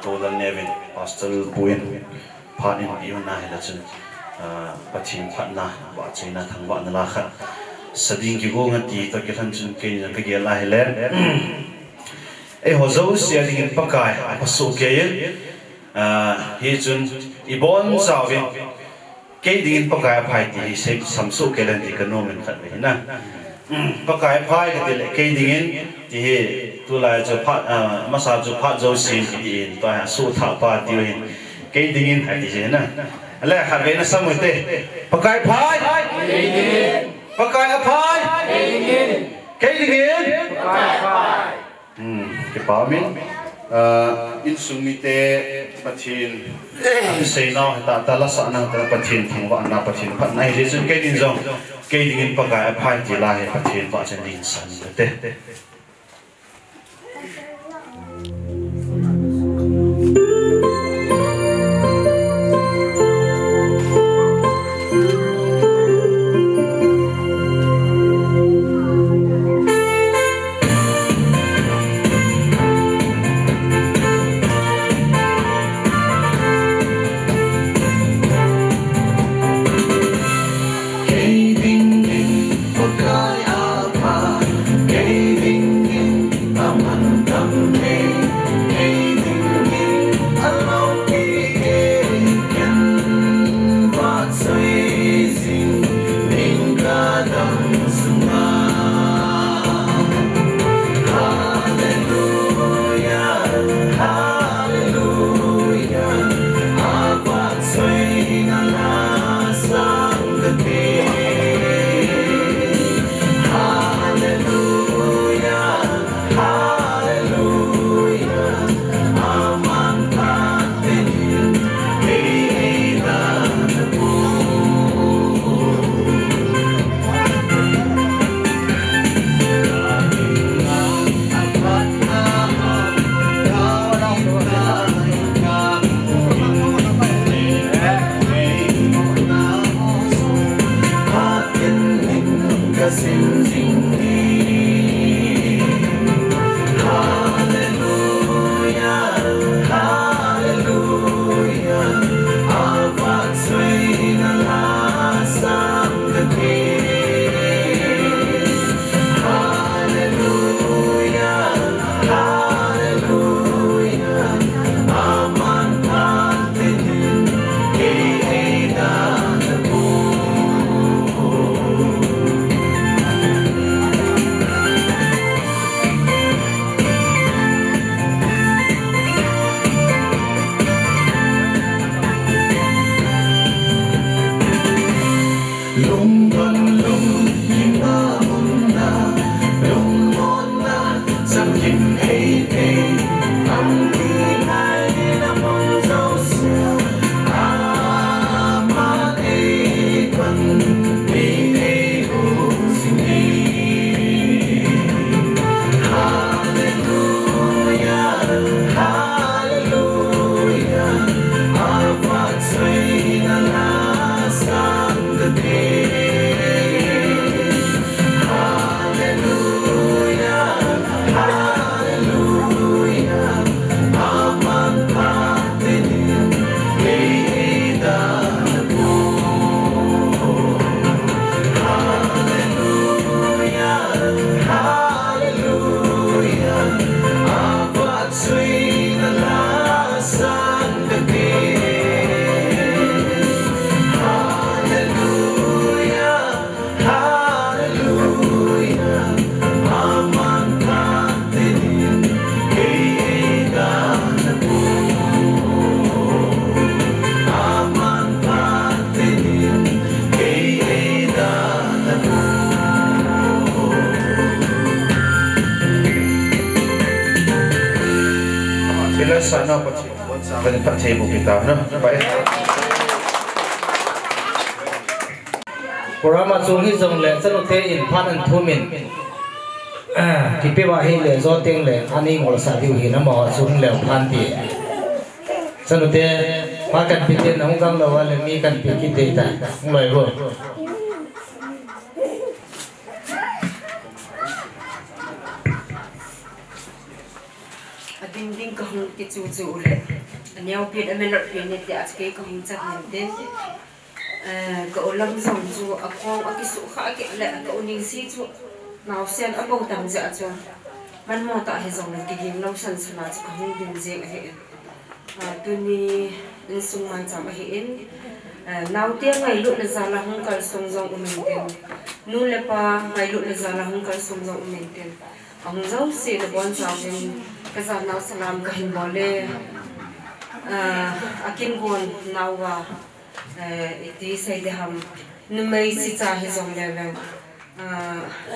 Golden Nevin, Pastor Buin, Panin Iona Hilachun, Patin Patna, Batina Tangwa Nalaha, Sadin Gigonga Ti, Tokitanchun Kenya Pigela Hiler, A Hozo, Selling in Pakai, Apaso Gay, Hijun, Ibon Savin, Kading in Pakai Pai, he said some so Galan economic Katina. Pakai Pai, Kading in, the tu lai cho phat masa cho phat zo sin in to ha su tha pa ti in ke ding in hai ti je na la khat ve na samote pakai phai pakai phai ke ding in pakai phai ke pa min in sumite pathin sei na ta la sa na ta pathin thangwa na pathin phat nai je chun ke din jong ke ding in pakai phai ti la he pathin pa chen din san te sana pada table kita, no, baik. Purama sungi zong le sanu te in pan an thumin. Kipe wa hi le zo teng le ani ngol sa diu hi na mo sung le pan ti. Sanu te pa kan pi te nong gang lo wa le mi kan pi ki te ta ngoi go. Ding kahung ki chu chu le anyau pi a melot pi ne te a ke kahung chat ne te ka olam zong chu a khong a ki su kha ki le ka uning si chu naw sen a bo tam ja chu man mo ta he zong le ki ging lo san sana chu kahung din je he tu ni in sung man cham he in naw te ngai lu le za la hung kal song zong u men ten nu le pa ngai lu le za la hung kal song zong u men ten ang zong se le bon chang in Kazan naw salam kahin bole akin gon nawa iti say deham numay si cha hi zong level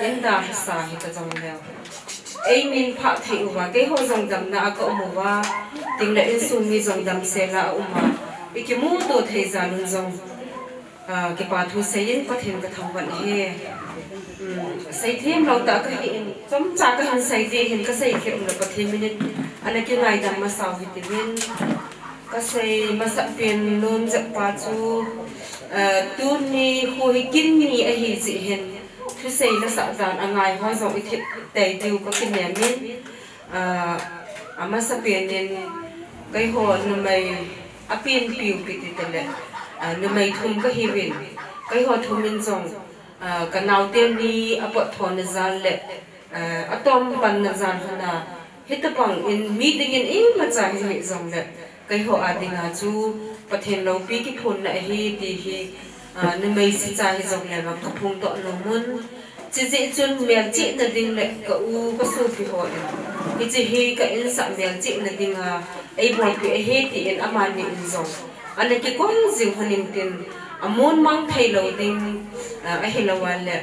inda sa hi ta zong level ai min pha thei uwa ke ho zong dam na ka umuwa ting la in su mi zong dam se la uma ikimu to thei zalun zong ke pa thu sein pathen ka thawban he sai them lo ta ka hin chom cha ka han sai de hin ka sai ke na pathen minute ana ke ngai dam ma saw hi ti win ka sai ma sa pen lon ja pa chu tu ni hu hi kin ni a hi ji hen thu sei la sa dan angai ho zo i thit te diu ka kin ne min ama sa pen nen kai ho na mai a pen piu pi ti tele na mai thum ka hi win kai ho thum min zong ka nau tem ni apot thon na zal le atom pan na zal hana hitapang in meeting in ma cha hi zong le kai ho adinga chu pathen lo pi ki phun na hi ti hi na mai si cha hi zong le ba ka phung to lo mun chi ji chun mel chi na ding le ka u ka su pi ho hi chi hi ka in sa mel chi na ding ai bol pi he ti in aman ni in zong ana ki kon jing hanin tin amon mang thai lo ding a hi lo wa le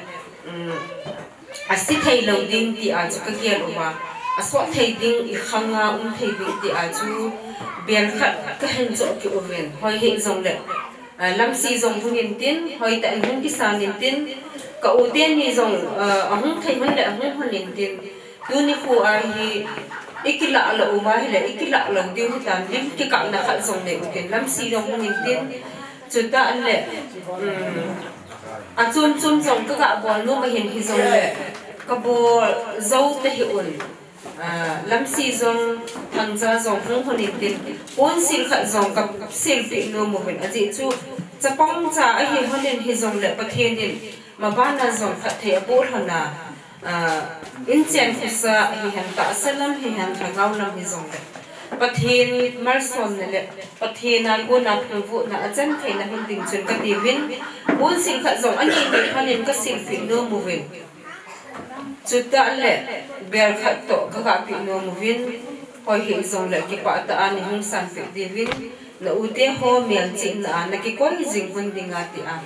a si thai lo ding ti a chu ka gel wa a so thai ding I khanga thai ding ti a chu bel khat ka hen zo ki oven hoi he zong le lam si zong hungin tin hoi ta hung ki san nin tin ka u ten ni zong a hung thai man le a hung hanin tin tu ni khu a hi ikila lo wa hi le ikila lo diu hi tan lim ki ka na khat zong le u tin lam si zong hungin tin chu ta an le a chun chun zong ka ga bol nu ma hin hi zong le ka bol zo te hi un lam si zong thang za zong hung hanin tin on sil khat zong ka sil pi no mo ben a ji chu chapang cha a hi hanin hi zong le pathen din ma ba na zong khat the a bol hana in chen khusa hi han ta salam hi han thangau lam hi zong le pathen mar som le pathen na ko na phu na achan thei na hin ding chun ka ti win on sil khat zong ani ni hanin ka sil pi no mo ben chuta le ber khat to ka ga pi no mo win hoi hi zong le ki pa ta ani hung san pi di win na u te ho mel chin na na ki ko hi jing hun dinga ti a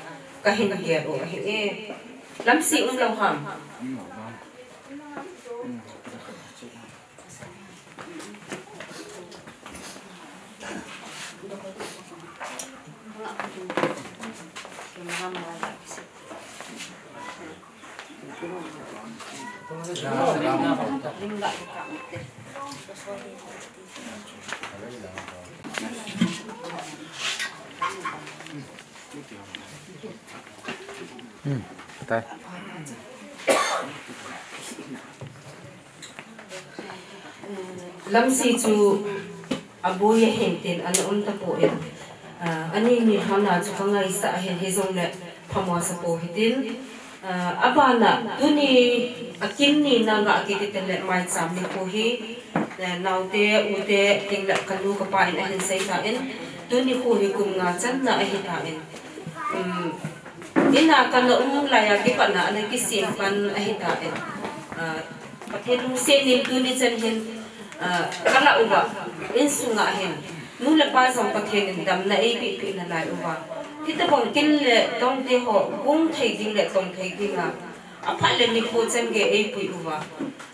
ka hin ge ro hi e lam si lo ham Tay. Lam si chu abuya hentin ana unta po en ani ni hana chu kangai sa hen hezong le phamwa sa po hitin abana tuni akin ni na ga ki tele mai cham ni ko hi naute ute tingla kalu ka pa in a hen sai ta en tuni ko hi kum nga chan na a hi ta en ina kana la ya ki pa na ana ki sim pan a hi ta en pathen se ni tuni chan hen kala uba in sunga hen nu le pa zong pathen dam na e pi na lai uba hita bong kin le tong te ho gung thei ding le tong thei ding a pha le ni po chen ge e pi uba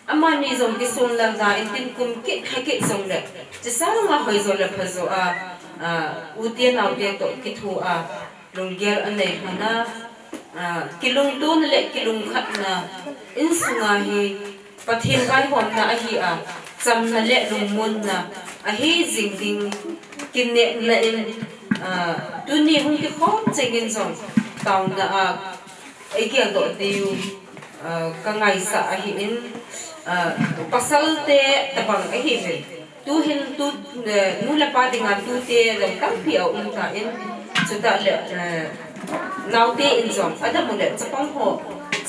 ama ni zong ki sun la da in tin kum ki ha ki zong le chi sa nga hoi zo le pha zo u tie nau te to ki thu lung gel an nei hana kilung tu le kilung khat na in sunga hi pathen vai hom na a hi cham na le lung mun na a hi jing ding kin ne na in tu ni hung ki khom chengin zong taw na ai ki do tiu ka ngai sa a hi in pasal te tabang a hi ve tu hin tu nu la pa dinga tu te lo tak pi au in ta in chuta le nau te in zong ada mo le chapang ho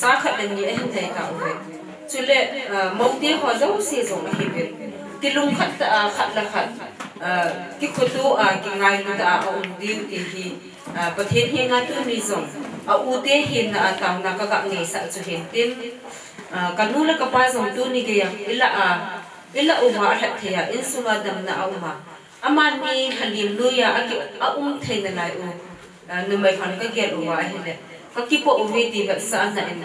cha khat le ni a hin te ta ve chule mau te ho zo se zong a hi ve kilung khat khat la khat ki khutu ki ngai lu da diu ti hi pathen hi nga tu ni zong u te hin na taw na ka ga nge sa chu hin tin kanu la ka pa zong tu ni ge ya ila u ma hat thea in sunga dam na au ma aman ni halim lu ya aki the na lai u nu mai khan ka ge lu wa hi le ka ki po u vi ti ba sa na in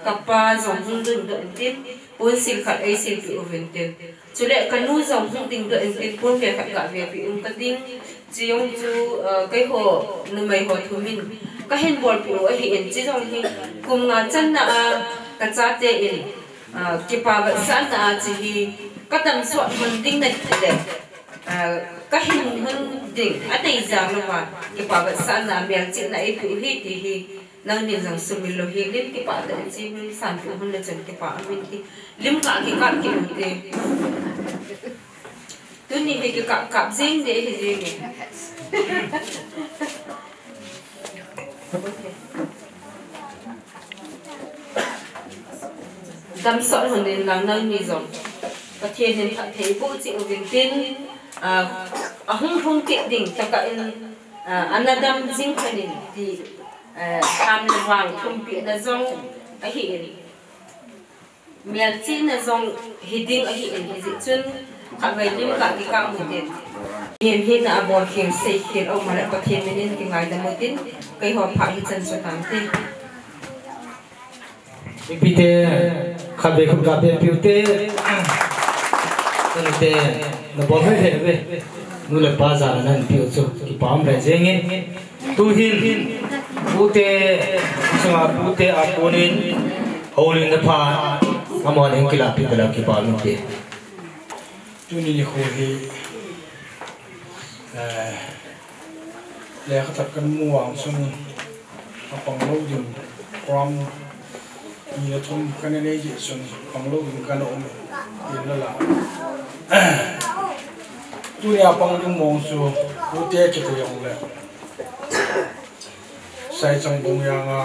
ka pa zong hung du tin pun sil khat ai sil pi ovente chule kanu zong hung ding do en pun be khat ga ve pi ka ding chiong chu kai ho numai ho thumin ka hen bol pi o hi en chi jong hi kum nga chan na ka cha te in ki pa ba san na chi hi ka tam so mun ding na le ka hin hun ding atei jang lo wa ki pa ba san na miang chi na ai pi hi ti hi nang ni jang sumi lo hi lim ki pa da chi mun san pi hun le chan ki pa amin ti lim ka ki te tu ni he ki ka jing de hi jing dam sot hun den lang nang ni jong ka thien hin tha thei bu chi o vin tin hung hung ki ding ta ka in anadam jing khanin ti tham le wang thum pi na zong a hi in mial chi na zong hiding a hi in hi ji chun kha bai lim ka ki ka mu den yen hi na abor khem sei khen o mara pa thien minin ki ngai da mo tin kai ho pha hi chan so tam te Ipite khabe khum ka pe piute te na bo he he nu le pa za nan piu chu ki pam re jenge tu hin pute sunga pute aponin holin the pa amon en kila pi kala ki pa lu te tu ni kho hi le kha tak kan mu wang sun apang lo din from ni la thum kan ne ji sun pang lo din kan om in la tu ya pang dung mong su tu te ki te yong le sai chang bung ya nga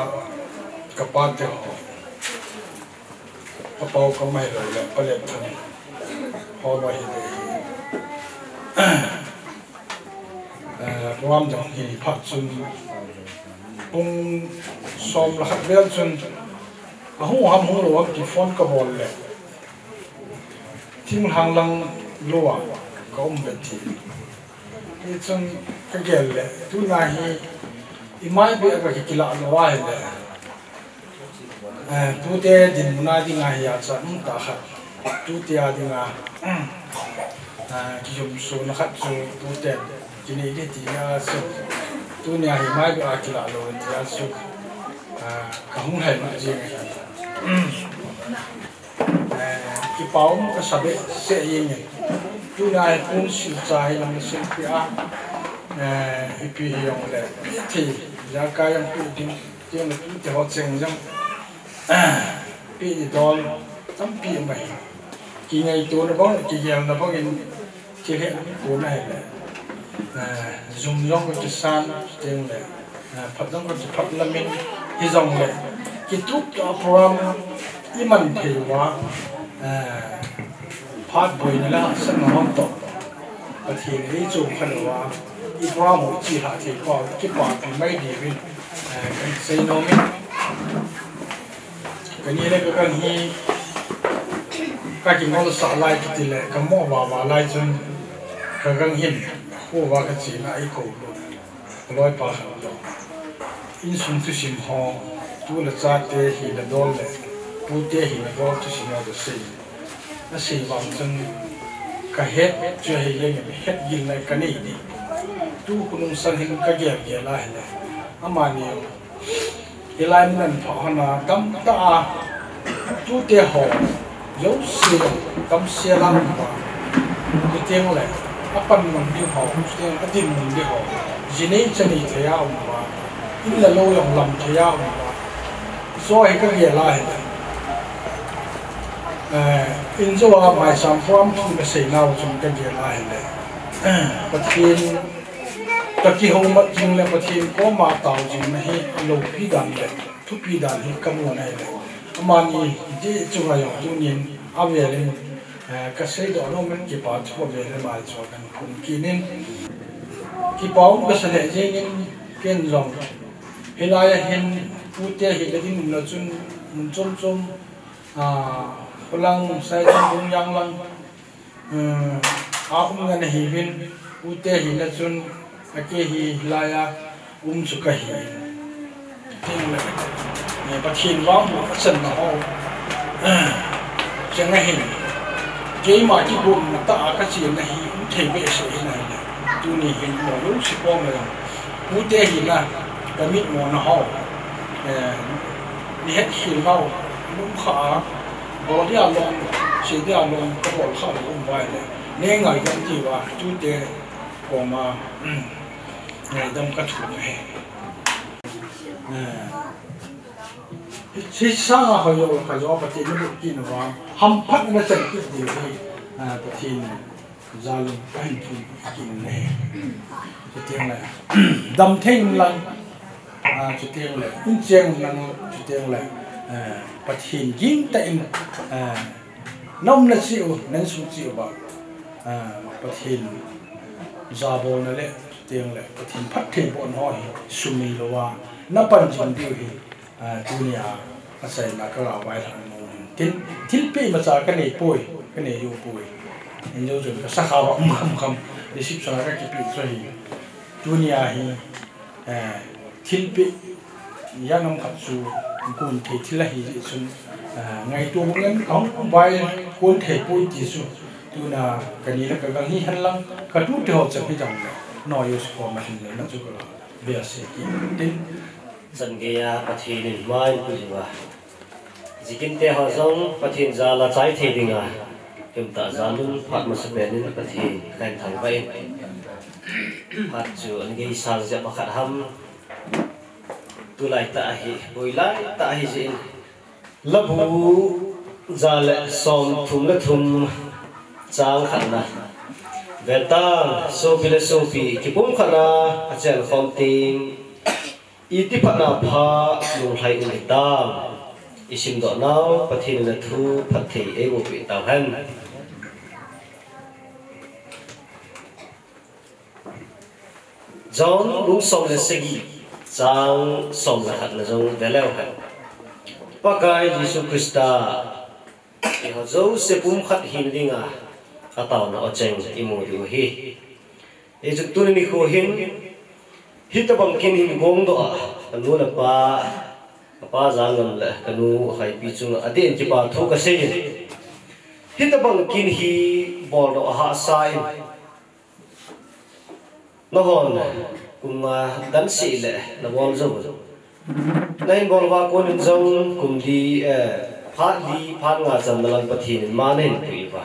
ka pa te ho pa pau ka mai lo le pa le thang ho lo hi de ram jong hi phat chun bung som la khat vel chun a hu ham hu lo ki phone ka bol le tim hang lang lo wa ka be thi ni chun ka gel le tu na hi imai be ka ki la lo wa le tu te din na di nga ya cha ta khat tu te a di nga ki yum so na khat so tu te ki ni di ti nga so tu ni hi mai be a ki la lo ti a so ka hung hai ma ji ki pau ka sabe se yin tu na pun si chai lang se pi a pi yong le thi ya ka yang pi tin tin le ti ho cheng jang pi dol tam pi mai ki ngai tu na bong ki yang na bong in ki he tu na le zum yong ko san ting le phat dong ko phat la min hi jong le ki tu ka program i man thei wa phát bồi là sân ngõ tổ và thì lý chủ khẩn hóa ít qua một chỉ hạ thì có cái quả thì mấy điểm bên cái xây nô mình cái như này cái gì cái ngõ xã lại thì là cái mỏ vào lại chân cái hiện khu và cái chỉ là ít cổ lối ba hàng đó in sung tu sim ho tu là cha te hi là đôi lệ tu te hi là đôi tu sim là được xây nó xì vòng chân cả hết chưa hay lên hết gìn lại cái này đi tu cũng sang hình cái gì lại này mà nhiều cái lại mình phải là cắm ta tu te hồ dấu xì cắm xe lăn và cái tiếng này upon mình đi hồ tiếng cái tiếng mình đi hồ gì nấy chân đi thấy ao mà in là lâu lòng lầm thấy ao mà rồi cái gì lại in choว่าหมายสามความที่เป็นสิ่งเราจงกันเยอะเลยประเทศตะกี้เขามาจริงแล้วประเทศก็มาต่อจริงนะให้โลกพิดันเลยทุกพิดันให้กำลังให้เลยมานี่ที่จุงอะไรอย่างจุงยินอาเวเลยเกษตรโน้มันกี่ปาทั่วเวลมาจอกันคุณกินนี่กี่ปาวก็เสด็จจริงเปลี่ยนรองเวลาเห็นผู้เตะเห็นแล้วที่มันจุนมันจมlang sai trong yang lang aum ngan hi bin ute hi la chun ake hi laya chu ka hi tin la ne ba khin wa mu chen na ho chẳng hay cái mà cái bụng ta cái chuyện này thầy về sẽ này tu ni hiện một lúc sẽ qua mà cú tê hiện là cái mít mỏ nó hậu đi hết hiện mau lúc khá bỏ đi ăn lông sẽ đi ăn lông có bỏ khá cũng vậy đấy nên ngày cái gì mà tu tê còn mà ngày đông cái thủ này thì sao họ yêu cái đó bắt đầu nó bị nó vào hầm phát nó sẽ cái gì thì bắt đầu ra luôn cái hình thù cái này cái tiếng này đâm thêm lần cái tiếng này cũng chém lần cái tiếng này bắt đầu dính tay nông là chịu nên xuống chịu vào bắt đầu ra bộ này đấy tiếng này bắt đầu phát thêm bọn họ sumi lo wa nó bận chuyện điều gì dunia asal nak kalau awal tin tilpi macam kan ni poi kan ni you poi ini juga sakhawa kham disip sana kan kipi sahi dunia hi tilpi yang nam khatsu kun the thilahi sun ngai tu ngan kong bai kun the poi ti su tuna kan ni la ka gang hi hanlang ka tu te ho chapi jang no yo ko ma hin le na chu ko be ase ki tin dân kia bắt hình mai cũng gì vậy, chỉ kinh tế họ giống bắt hình ra là trái thì đình à, chúng ta ra luôn phát một sự biến nên bắt hình thành thằng vậy, phát chuyện cái sao sẽ bắt khát ham, tu lại tại hi, bồi lại tại hi gì, lấp bù ra lệ xóm thùng lệ thùng trang khát na, về ta philosophy cái bún khát na, achel phong tin iti patna pha lung hai uli ta isim do nau pathin la thu pathi e wo pi ta han John lung som le segi chang som la hat la jong veleu ha pakai Jesu Krista e ho zo se pum khat hin dinga ataw na ocheng imu du hi e ju tu ni ko hin hita bang kin hin gong do anu la pa zangam la anu hai pi chung aden ji pa thu ka se hita bang kin hi bol do ha sai no hon kum dan si le na bol zo nain bol wa ko nin zong kum di phat nga cham lang pathin ma nen pui ba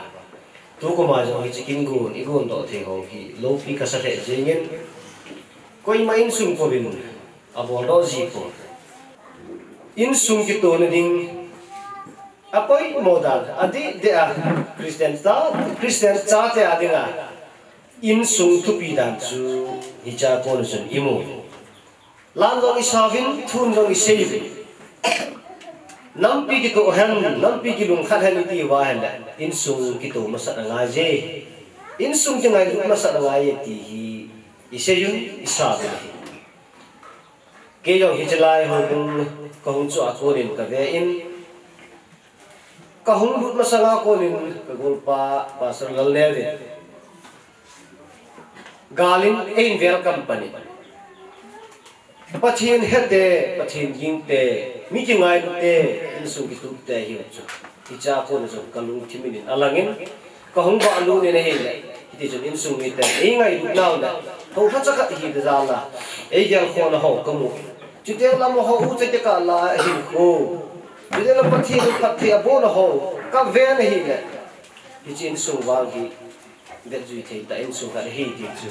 tu ko ma zo hi kin gun i gun do the ho hi lo pi ka sa le jingen koi ma in sung ko bin abo do ji ko in sung ki to ne ding apoi modal adi de a Christian cha te adinga in sung tu pi dan chu hi cha ko ne sun imu lan dong isavin thun dong isei nam pi ki to han nam pi ki lung khat han ti wa han in sung ki to ma sa nga je in sung ki ngai ma sa nga ye ti hi iseyun isabi ke yo hijlai ho kung chu a ko rin ka ve in ka hung lut masanga ko rin ka golpa pasal gal le rin galin ein welcome pani pathin hete pathin ying te mi ki ngai te in su ki tu te hi chu ti cha ko no kalung thiminin alangin ka hung ba alu ne he le ti chu in su mi te ei ngai lut naw na ho kha cha ka hi de za la ei yang kho na ho ka mu chu te lam ho u che ka la hi ko bi de la pathin pathi abo na ho ka ve na hi le ti chin su wa gi de ju the ta in su ka hi ti chu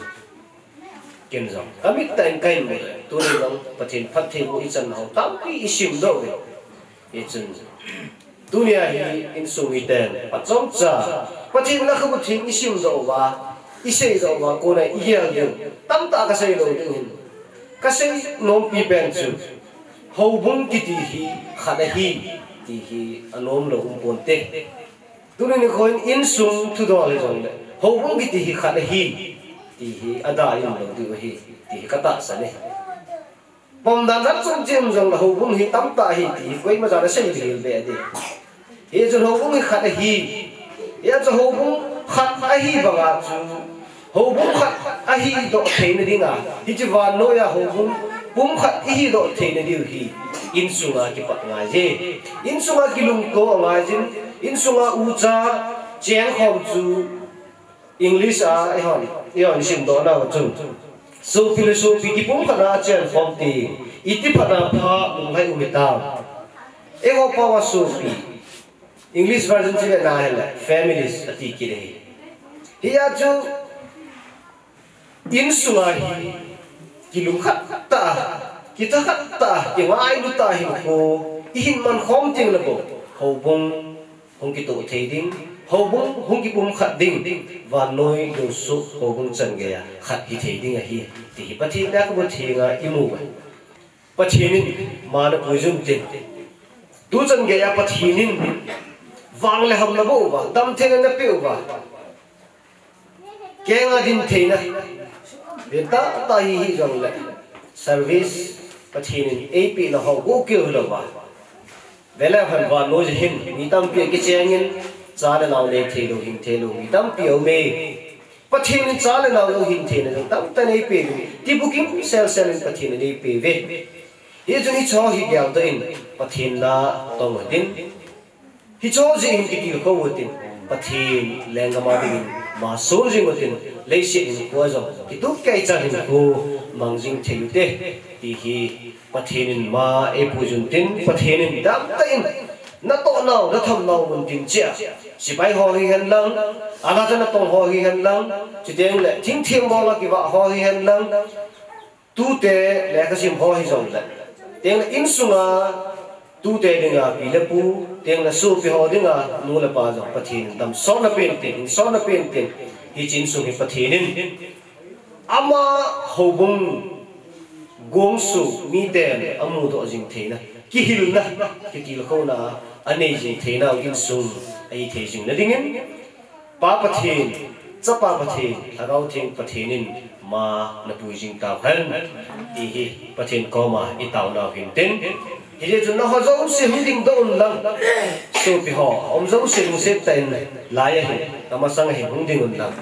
ken zong amit ta en kai mo tu ni long pathin pathi u i chan ho tam pi isim do ve e chun dunia hi in su mi ten pa chong cha pathin la khu thing isim do wa isei do wa ko na iya yu tam ta ka sei lo ding ka sei nom pi ben chu ho bung ki ti hi khana hi ti hi anom lo pon te tu ni khoin in sung thu do le jong le ho bung ki ti hi khana hi ti hi ada im lo du hi ti ka ta sa ne pom dan rat chung jem jong ho bung hi tam ta hi ti koi ma ja la sei di be de e jo ho bung hi khana hi ya jo ho bung khat a hi ba ga chu ho bung khat a hi do the ne dinga hi chi wa no ya ho bung khat hi do the ne di hi in sunga ki pat nga je in sunga ki lung ko nga jin in sunga ucha cheng khom chu English a ehon sim do na chu so philosophy ki pum khana chen khom ti iti phana pha umhai umita ego power sophie English version chi na hela families ati ki re hiya chu in sunga hi kilum khat ta kita khat ta ki ngai lu ta hi ko ihin man khom ting la bo ho bong hong ki to thei ding ho bong hong ki pum khat ding van noi do su ho bong chan ge ya khat hi thei ding a hi ti pa thi na ko thi nga imu pa thi nin ma na pujum tin tu chan ge ya pa thi nin wang le ham la bo ba dam the na pe ba ke nga din thei na beta ta hi jong le service pa thi nin ap na ho go ke lo ba vela han wa no hin ni tam pi ke chengin cha le naw le the lo hin the lo ni tam pi o me pathin ni cha le naw lo hin the na tam ta nei pe ti booking sel in pathin nei pe ve ye juni cho hi gyal to in pathin la to mo din hi cho ji in ki ti ko wo tin pathin lenga ma din ma so ji mo tin le shi in ko zo ki tu kai cha hin ko mang jing the yu te ti hi pathin ma e pujun tin pathin dam ta in na to naw na tham naw mun tin chia si bai ho hi han lang ala ta na tong ho hi han lang chi teng le thing thiam mo la ki wa ho hi han lang tu te le ka sim ho hi zong le teng in sunga tu te dinga pi le pu teng la su pi ho dinga nu la pa zo pathin dam so na pen tin hi chin su hi pathin ama ho bung gong su mi ten amu do jing the na ki hil na ki til ko na ane jing the na in sum ai the jing na dingin pa pathin cha pa pathin thagau thing pathinin ma na pu jing ta khan ti hi pathin ko ma i taw na hin ten hi je chun na ho zo se hung ding do lang so pi ho om zo se mu se ten la ya hi tama sang hi hung ding un lang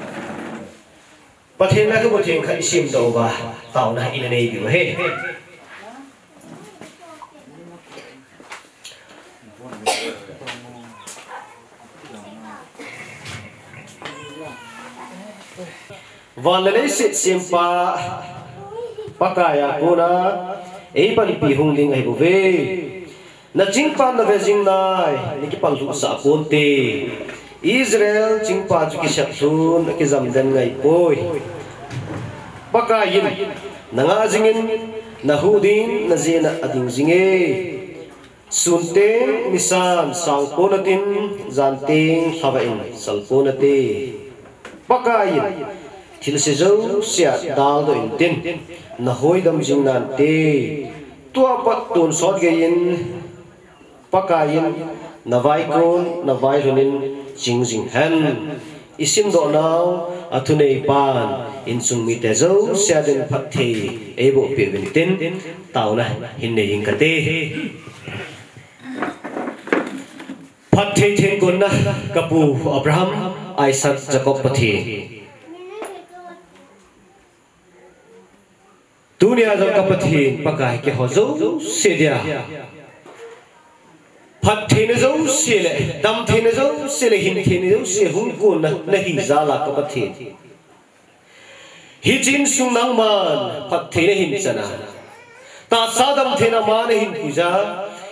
pathin na ko thing khai sim do ba taw na in nei bi he Vanlei sit simpa pakaya puna ei pan pi hung ling ai bu ve na jingpa na ve jing nai ni ki pan lu sa kon te Israel jingpa chu ki sap sun ki zam den ngai poi pakayin nanga jingin na hudin na zena ading jinge sunte misan sang ponatin zanting hawain salponate pakayin thil se zo sia dal do in tin na hoi dam jing nan te tua pat tun sot ge in pakayin na vai kon na vai ronin jing han isim do naw athunei pan in sung mi te zo sia den phat the ebo pe bin tin taw na hin nei ing ka te phat the then kon na kapu Abraham Isaac Jacob pathi dunia zo kapathin pakai ke hozo sedia phat thine zo sele dam thine zo sele hin thine zo se hung kun na hi zala kapathin hi jin sunang man phat thine hin chana ta sadam thina man hin puja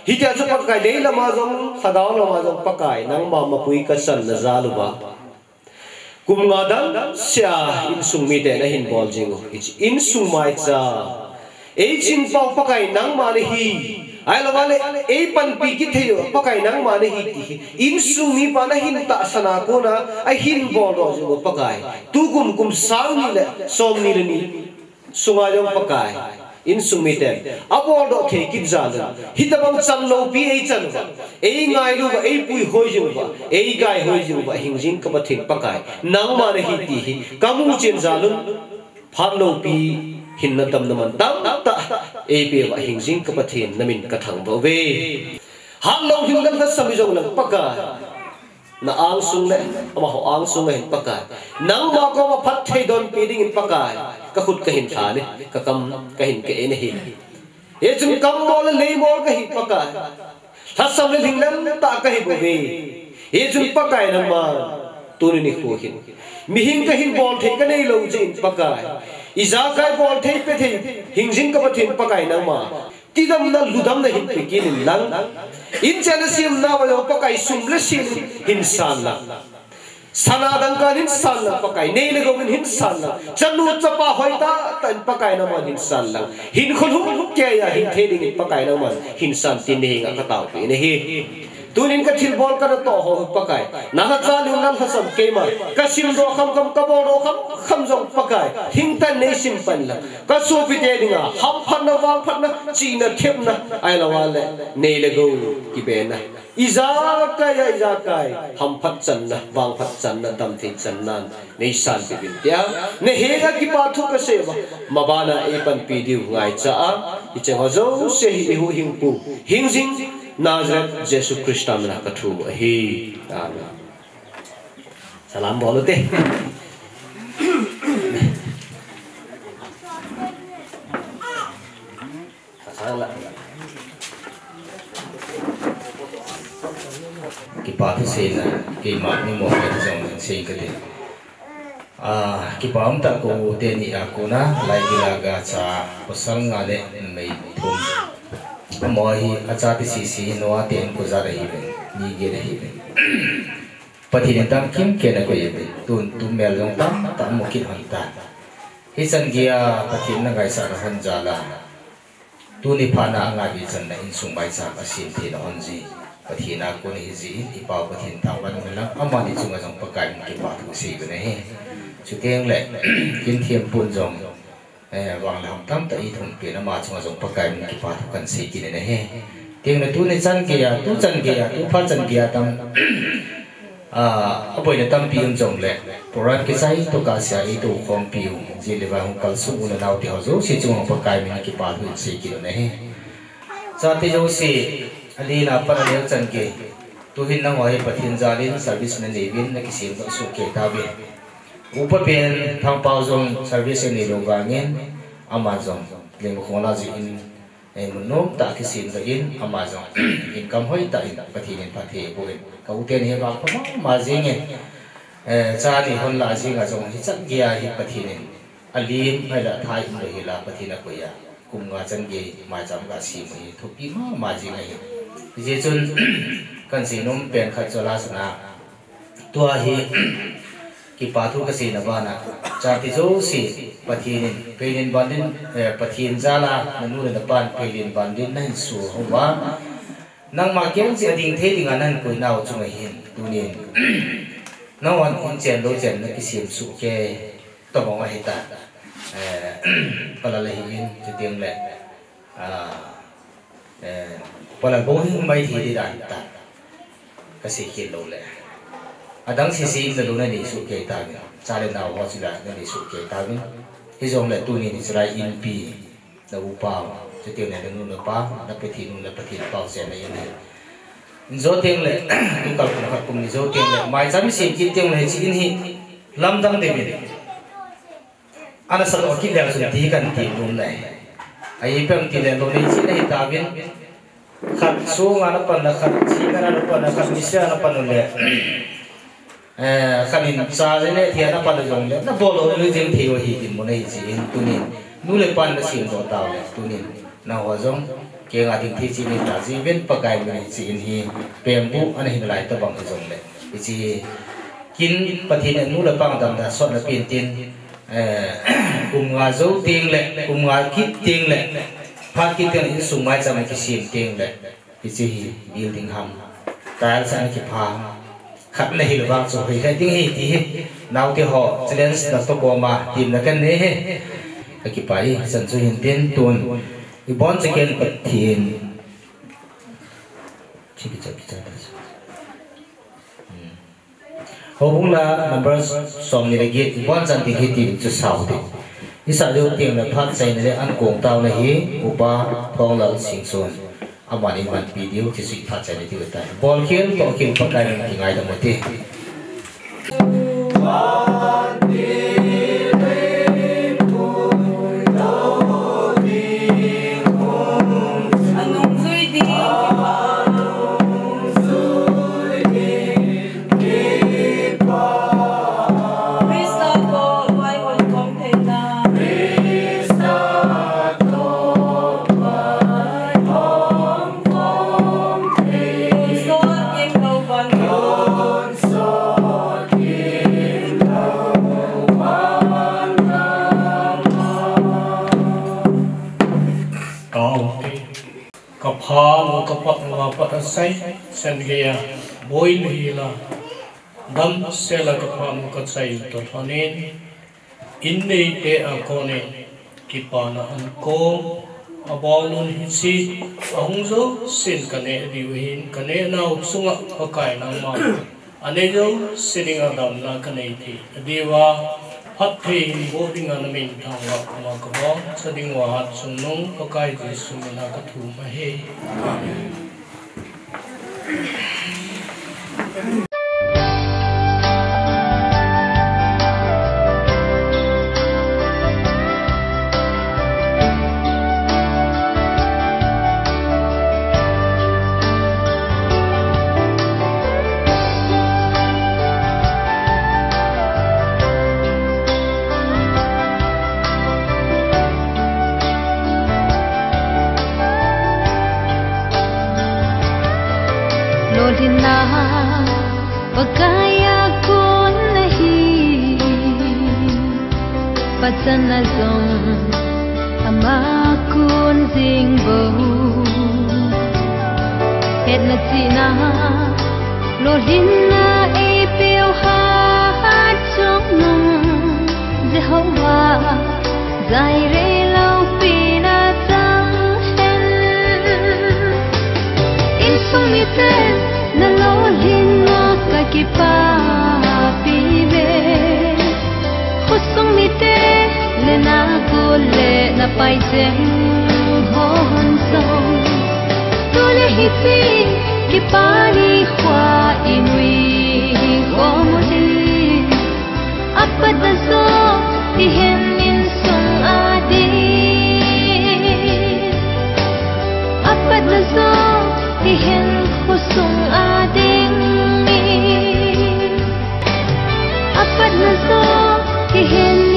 hi ja zo pakai dei lama zo sadaw lama zo pakai nang ma mapui ka san na zaluba kum ngadan sia in sung mi de na hin bol jingo in sung mai cha e chin pau pakai nang ma le hi ai la wale e pan pi ki theu pakai nang ma le hi ti in sung mi pa na hin ta sana ko na ai hin bol ro jingo pakai tu kum sang ni le som ni le ni sunga jong pakai in sung mi de abol do the ki jala hitabang chan lo pi e chan ba e ngai lu ba e pui hoi jing ba e gai hoi jing ba hing jing ka ba thing pakai nang ma ne hi ti hi kamu chen jalun phan lo pi hin na tam na man tam ta e pe ba hing jing ka ba thin namin ka thang bo ve han lo hin dan ka sami jong lang pakai na ang sung le ama ho ang sung hin pakai nang ma ko ma phat thei don pi ding in pakai ka khut ka hin tha ne ka kam ka hin ke ne hi e chung kam mo le le mo ka hi pakai tha sam le thing lan ta ka hi bo ve he chun pakai na ma tuni ni khu hin mi hing ka hin bol the ka nei lo jin pakai iza kai bol the pe the hing jing ka pathin pakai na ma tidam na ludam na hin pikin lang in chana sim na wa pakai sum le sim hin san la sanadang kan hin san la pakai nei le gom hin san la chanu chapa hoita tan pakai na ma hin san la hin khul hu ke ya hin the ding pakai na ma hin san tin ne nga ka taw pe ne hi tunin ka thil bol ka to ho pakai na ha cha lu nam hasam ke ma ka sim do kham kham ka bol do kham jong pakai hing tan nei sim pan la ka su pi te dinga hap phan na wang phan na chi na thep na ai la wa le nei le go ki be na iza kai ham phat chan na wang phat chan na dam thi chan nan nei san pi bin tia ne he ga ki pa thu ka se ma ba na e pan pi diu ngai cha a I che ho zo se hi hu hing pu hing jing Nazareth Jesus Christ amna kathu hi amen salam bolo te salam ki pa thu se na ki ma ni mo ka jong se ka de ki pa am ta ko te ni a ko na lai gi la ga cha pasal nga le mai thum moi achati si noa ten ko za rahi ben ni ge rahi ben pathin tam kim ke na ko ye tun tu mel jong tam mo ki han ta hi san gia pathin na gai sa han jala tu ni phana anga bi chan na in sung bai sa asin thi na on ji pathina ko ni ji i pa pathin ta ban na ama ni chunga jong pakai ki pa thu si be ne he chu teng le kin thiam pun jong wang lam tam ta I thum pe na ma chunga jong pakai ki pa thu kan si ki ne he tiang na tu ne chan ke ya tu pha chan ke ya tam apoi na tam pi um jong le poran ke sai to ka sia I to khom pi ji le wa hong kal su na nau ti ho zo si chung pakai mi ki pa thu si ki ne he sa ti jo si ali na pa na le chan ke tu hin na ngoi pathin jalin service na ne bin na ki sim to su ke ta be ऊपर पेन थम पाउजों सर्विस ने लोगा इन Amazon Laing खोना जी इन मुन्नों ताकि सीन तो इन Amazon income होई ता इन पति ने पति बोले काउंटर ने बात पमा माजिंग चाली होन लाजिंग आजों हिचक गया ही पति ने अलीम मेरा थाई में हिला पति ने कोया कुंगा चंगे माजम का सी में थोपी माजिंग है ये चुन कंसीनों पेन खचोला सना तो ही ki pathu ka se na bana chati jo si pathin pein bandin pathin jala nanu na pan pein bandin nan su howa nang ma kyang si ading the ding anan koi naw chung hin tunin nawan in chen lo chen na ki sim su ke to mo ma hita pala la hin che tiang le pala bo hin mai thi di dan ta ka se ki lo le adang si na luna ni su ke ta ga chale na ho chi la ni su ke ta ga hi jong le tu ni ni chrai in pi na u pa che te ne nu na pa na pe thi nu na pe thi pa se na yin zo teng le tu ka ku ka kum ni zo teng le mai cham si ki teng le chi in hi lam dang de mi ana sa to ki le su ti kan ti nu nai ai pem ti le lo ni chi nei ta bin khat su nga na pan na khat chi nga na pan na khat mi sia na pan le khanin sa le thia na pan jong le na bolo lu jing thi ho hi kin mo nei chi in tunin nu le pan na sim do taw le tunin na ho jong ke nga ding thi chi ni ta ji ven pakai mai chi in hi pem bu an hin lai ta bang jong le chi kin pathin nu le pang dam da so na pin tin kum nga zo ting le kum nga kit ting le phat kit ten in sung mai cha mai ki sim ting le chi building ham ta sa ki pha khát này hiểu vang số hay cái tiếng hi thì nào thì họ challenge là tôi có mà tìm là cái này cái bài sản xuất hiện tiền tuần cái bọn sẽ kiện bật tiền chỉ biết chắc họ cũng là number song này cái bọn sản tiền thì cho sao thì cái sản liệu tiền là phát sinh là ăn cuồng tao này hi upa thong là sinh xuân amani man video chi sui pha chai ti ta bol khel to khel pakai ni ngai da moti pha mo kapat wa patasai sen gaya boil hila dam sela kapha mo katsai to thonin innei te akone kipana anko abalun hisi ahungzo sin kane diwin kane na upsunga pakai na ma anejo sitting adam na kane ti diwa hathi boarding an min thangwa ma ko sading wa hat sunung pakai ji sumina ka thu ma he Lodina pagkaya ko nahi Patsana zong amakun zingbo Et na tina Lodina ipil hat song nung Jehovah Zaire lau pinatang hen Insumiten na lolin mo kakipa pibe Khusong mite le na gule na paiteng hon song Tule hiti kipani khwa inui gomuli Apat na so ihen min song adi Apat na so ihen khusong ading mi Apat na so ihen